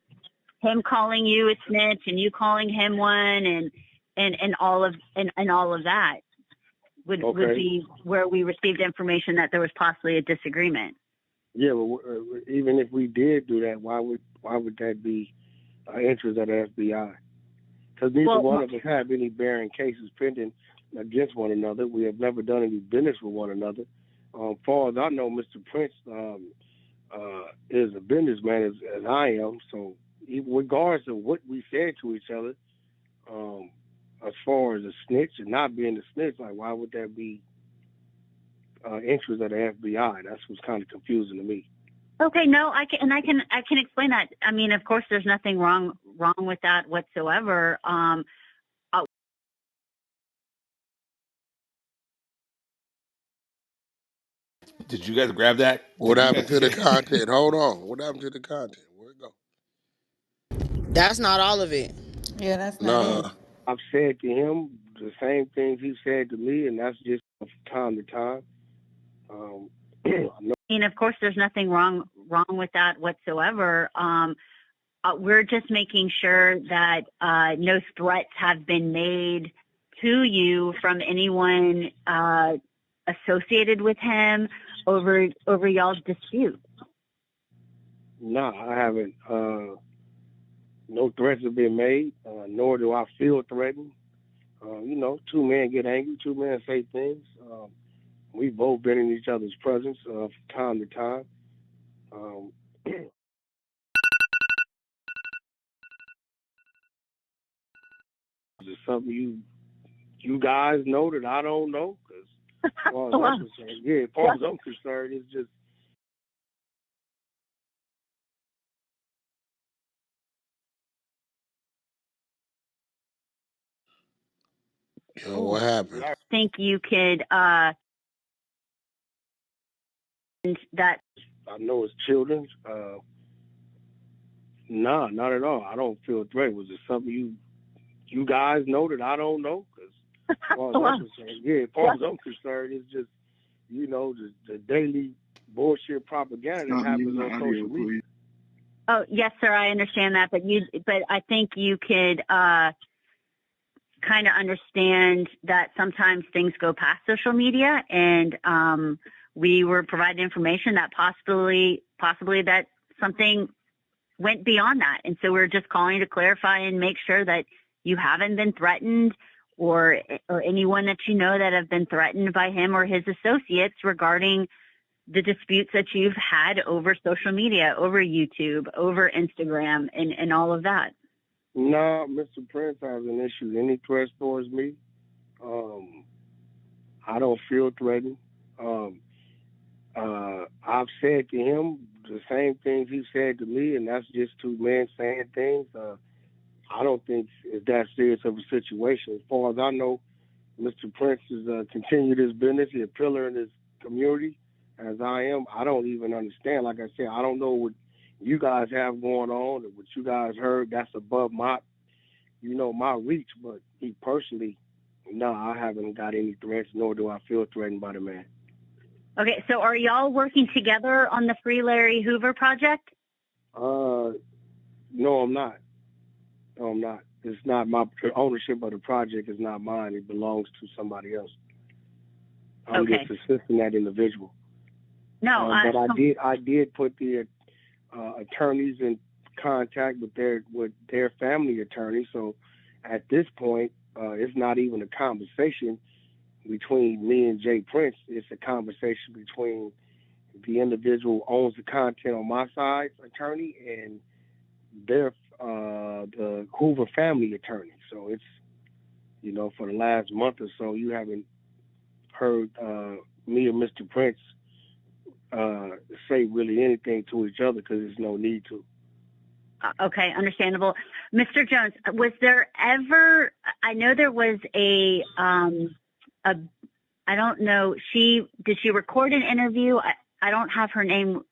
Speaker 18: him calling you a snitch and you calling him one, and all of that would be where we received information that there was possibly a disagreement.
Speaker 17: Yeah, but even if we did do that, why would that be interest of the FBI? Because neither one of us have any bearing cases pending against one another. We have never done any business with one another. Far as I know, Mr. Prince is a businessman as I am. So, regardless of what we said to each other, as far as a snitch and not being a snitch, like why would that be interest of the FBI? That's what's kind of confusing to me.
Speaker 18: Okay, no, I can explain that. I mean, of course, there's nothing wrong with that whatsoever.
Speaker 5: Did you guys grab that?
Speaker 3: What
Speaker 5: Did you
Speaker 3: happened
Speaker 5: guys
Speaker 3: to the
Speaker 5: get it?
Speaker 3: content? Hold on. What happened to the content? Where'd it go?
Speaker 15: That's not all of it.
Speaker 4: Yeah, that's not it.
Speaker 3: Nah.
Speaker 17: I've said to him the same things he said to me, and that's just from time to time.
Speaker 18: I mean, of course, there's nothing wrong with that whatsoever. We're just making sure that no threats have been made to you from anyone associated with him over y'all's dispute.
Speaker 17: No, I haven't. No threats have been made, nor do I feel threatened. Two men get angry, two men say things. We've both been in each other's presence from time to time. Is it something you guys know that I don't know? Because as far as I'm concerned, it's just
Speaker 3: What happened?
Speaker 18: Think you could that
Speaker 17: I know it's children's. Nah, not at all. I don't feel threatened. Was it something you guys know that I don't know? Because as far as I'm concerned, as far as I'm concerned, it's just the daily bullshit propaganda that happens on social media.
Speaker 18: Oh, yes, sir, I understand that, but I think you could kind of understand that sometimes things go past social media, and we were provided information that possibly that something went beyond that, and so we're just calling to clarify and make sure that you haven't been threatened, or anyone that you know that have been threatened by him or his associates regarding the disputes that you've had over social media, over YouTube, over Instagram, and all of that.
Speaker 17: No, Mr. Prince hasn't issued any threats towards me. I don't feel threatened. I've said to him the same things he said to me, and that's just two men saying things. I don't think it's that serious of a situation. As far as I know, Mr. Prince has continued his business. He's a pillar in his community, as I am. I don't even understand. Like I said, I don't know what you guys have going on or what you guys heard. That's above my reach. But me personally, no, I haven't got any threats, nor do I feel threatened by the man.
Speaker 18: Okay, so are y'all working together on the Free Larry Hoover project?
Speaker 17: No, I'm not. No, I'm not. It's not the ownership of the project is not mine. It belongs to somebody else. I'm just assisting that individual.
Speaker 18: No,
Speaker 17: but I did put the attorneys in contact with their family attorney. So at this point, it's not even a conversation between me and Jay Prince. It's a conversation between the individual who owns the content on my side's attorney and their the Hoover family attorney. So it's for the last month or so, you haven't heard me and Mr. Prince say really anything to each other because there's no need to.
Speaker 18: Okay, understandable. Mr. Jones, was there ever, I know there was I don't know, did she record an interview? I don't have her name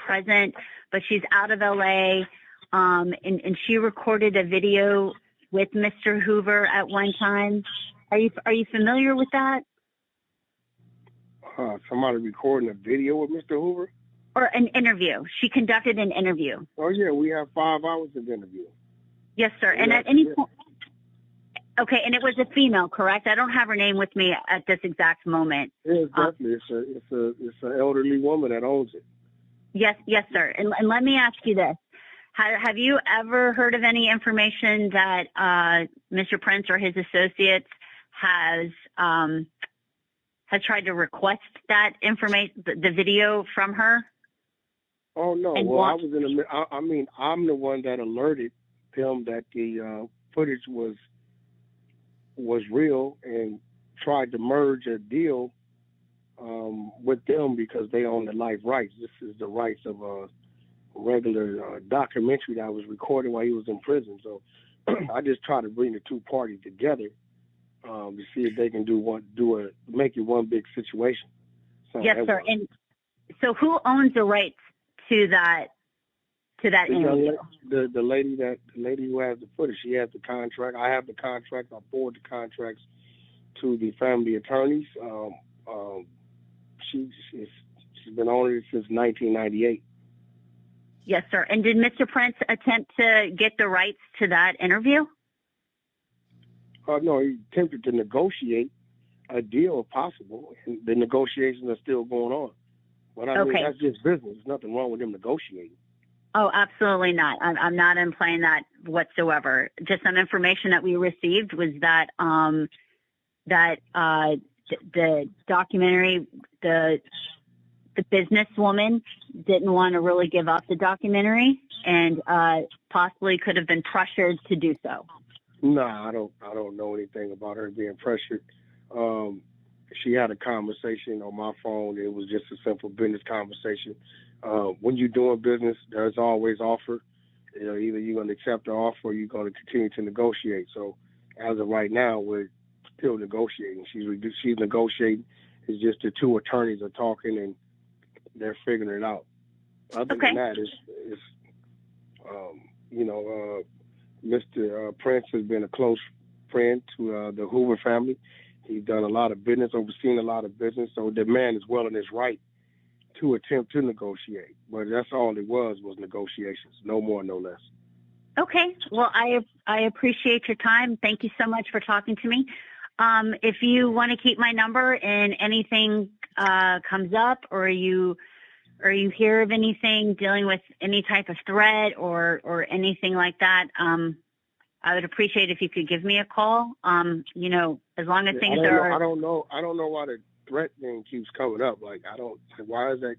Speaker 18: present, but she's out of LA, and she recorded a video with Mr. Hoover at one time. Are you familiar with that?
Speaker 17: Somebody recording a video with Mr. Hoover?
Speaker 18: Or an interview. She conducted an interview.
Speaker 17: Oh, yeah, we have 5 hours of interview.
Speaker 18: Yes, sir. And at any point, okay, and it was a female, correct? I don't have her name with me at this exact moment.
Speaker 17: Yes, definitely. It's an elderly woman that owns it.
Speaker 18: Yes, sir. And let me ask you this. Have you ever heard of any information that Mr. Prince or his associates has tried to request that information, the video from her?
Speaker 17: Oh, no. Well, I was I'm the one that alerted them that the footage was real and tried to merge a deal with them because they own the life rights. This is the rights of a regular documentary that was recorded while he was in prison. So I just try to bring the two parties together to see if they can make it one big situation. So
Speaker 18: yes, sir. And so who owns the rights to that interview?
Speaker 17: The lady who has the footage, she has the contract. I have the contract. I forward the contracts to the family attorneys. She's been on it since 1998.
Speaker 18: Yes, sir. And did Mr. Prince attempt to get the rights to that interview?
Speaker 17: No, he attempted to negotiate a deal if possible, and the negotiations are still going on. But I mean, that's just business. There's nothing wrong with him negotiating.
Speaker 18: Oh, absolutely not. I'm not implying that whatsoever. Just some information that we received was that the documentary, the businesswoman didn't want to really give up the documentary and possibly could have been pressured to do so.
Speaker 17: No, I don't know anything about her being pressured. She had a conversation on my phone. It was just a simple business conversation. When you're doing business, there's always offer. Either you're going to accept the offer or you're going to continue to negotiate. So as of right now, we're still negotiating. She's negotiating. It's just the two attorneys are talking and they're figuring it out. Other than that, it's you know, Mr. Prince has been a close friend to the Hoover family. He's done a lot of business, overseen a lot of business, so the man is well in his right to attempt to negotiate. But that's all it was negotiations, no more, no less.
Speaker 18: Okay. Well, I appreciate your time. Thank you so much for talking to me. If you want to keep my number and anything comes up, or you hear of anything dealing with any type of threat or anything like that, I would appreciate if you could give me a call. You know, as long as things are.
Speaker 17: I don't know why the threat thing keeps coming up. Why is that?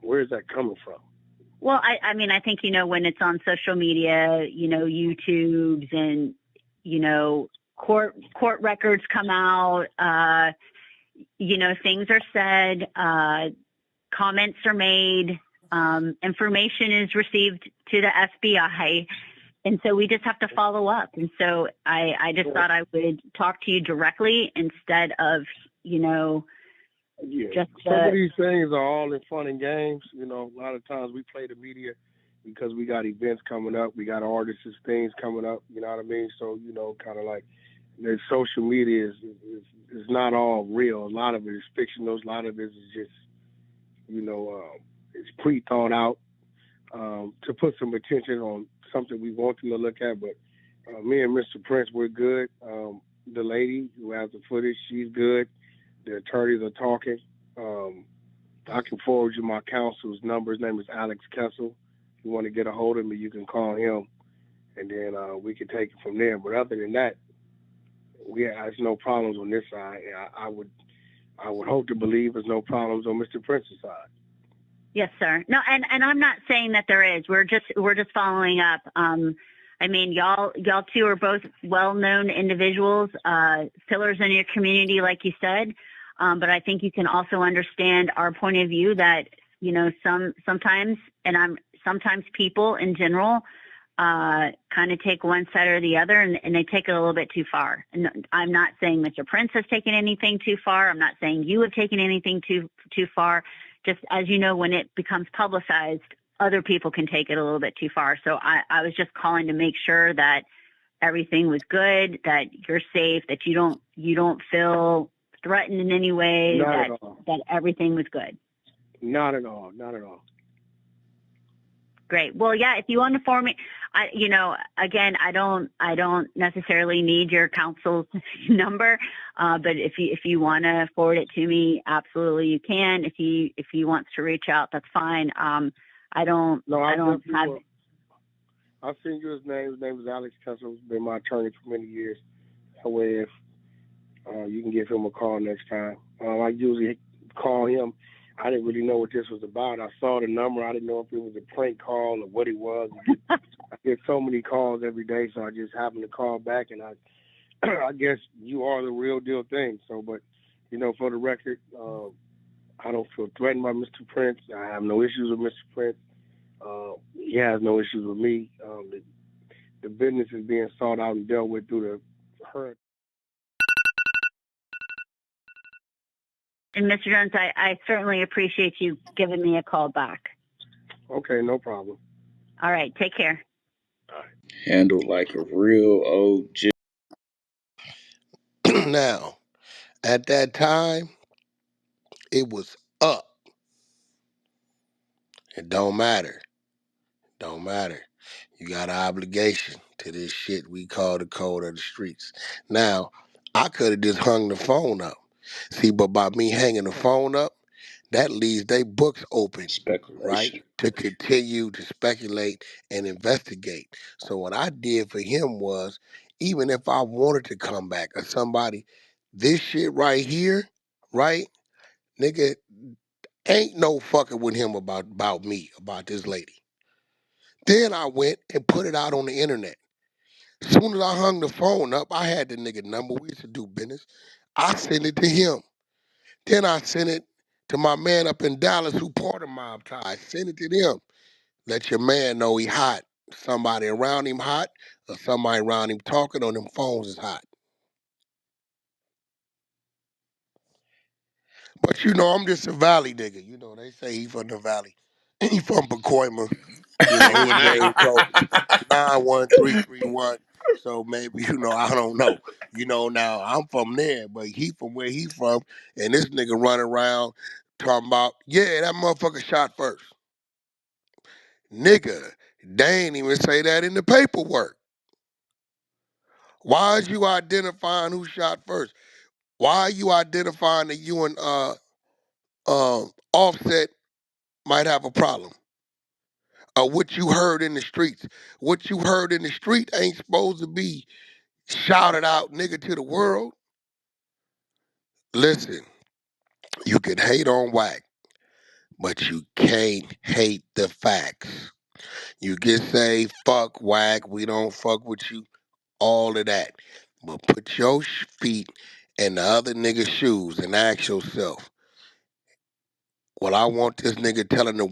Speaker 17: Where is that coming from?
Speaker 18: Well, I mean, I think, you know, when it's on social media, you know, YouTubes and, you know, court records come out, you know, things are said, comments are made, information is received to the FBI. And so we just have to follow up. And so I just thought I would talk to you directly instead of, you know,
Speaker 17: yeah. Some of these things are all in fun and games. You know, a lot of times we play the media because we got events coming up. We got artists' things coming up. You know what I mean? So, you know, kind of like the social media is not all real. A lot of it is fictional. A lot of it is just, you know, it's pre-thought out to put some attention on something we want them to look at. But me and Mr. Prince, we're good. The lady who has the footage, she's good. The attorneys are talking. I can forward you my counsel's number. His name is Alex Kessel. If you want to get a hold of me, you can call him, and then we can take it from there. But other than that, there's no problems on this side. I would hope to believe there's no problems on Mr. Prince's side.
Speaker 18: Yes, sir. No, and I'm not saying that there is. We're just following up. I mean, y'all two are both well-known individuals, pillars in your community, like you said. But I think you can also understand our point of view that, you know, sometimes people in general kind of take one side or the other, and they take it a little bit too far. And I'm not saying Mr. Prince has taken anything too far. I'm not saying you have taken anything too far. Just as you know, when it becomes publicized, other people can take it a little bit too far. So I was just calling to make sure that everything was good, that you're safe, that you don't feel threatened in any way, that everything was good.
Speaker 17: Not at all. Not at all.
Speaker 18: Great. Well, yeah, if you want to form me, you know, again, I don't necessarily need your counsel's number, but if you want to forward it to me, absolutely you can. If he wants to reach out, that's fine. I don't have.
Speaker 17: I'll send you his name. His name is Alex Kessel. He's been my attorney for many years. That way, if you can give him a call next time. I usually call him. I didn't really know what this was about. I saw the number. I didn't know if it was a prank call or what it was. I get so many calls every day, so I just happened to call back, and I guess you are the real deal thing. So, but, you know, for the record, I don't feel threatened by Mr. Prince. I have no issues with Mr. Prince. He has no issues with me. The business is being sought out and dealt with through her.
Speaker 18: And Mr. Jones, I certainly appreciate you giving me a call back.
Speaker 17: Okay, no problem.
Speaker 18: All right, take care.
Speaker 17: All right.
Speaker 16: Handled like a real OG.
Speaker 3: Now, at that time, it was up. It don't matter. Don't matter. You got an obligation to this shit we call the code of the streets. Now, I could have just hung the phone up. See, but by me hanging the phone up, that leaves their books open, right?
Speaker 16: Speculation.
Speaker 3: To continue to speculate and investigate. So what I did for him was, even if I wanted to come back or somebody, this shit right here, right? Nigga, ain't no fucking with him about me, about this lady. Then I went and put it out on the internet. As soon as I hung the phone up, I had the nigga number. We used to do business. I sent it to him. Then I sent it to my man up in Dallas who part of Mob Ties. Send it to them. Let your man know he hot. Somebody around him hot or somebody around him talking on them phones is hot. But I'm just a valley nigga. They say he from the valley. He from Pacoima. His area code 91331. So maybe, I don't know. Now I'm from there, but he from where he from, and this nigga running around talking about, yeah, that motherfucker shot first. Nigga, they ain't even say that in the paperwork. Why is you identifying who shot first? Why are you identifying that you and Offset might have a problem? What you heard in the streets. What you heard in the street ain't supposed to be shouted out, nigga, to the world. Listen, you can hate on Wack, but you can't hate the facts. You can say, fuck Wack, we don't fuck with you, all of that. But put your feet in the other nigga's shoes and ask yourself, well, I want this nigga telling the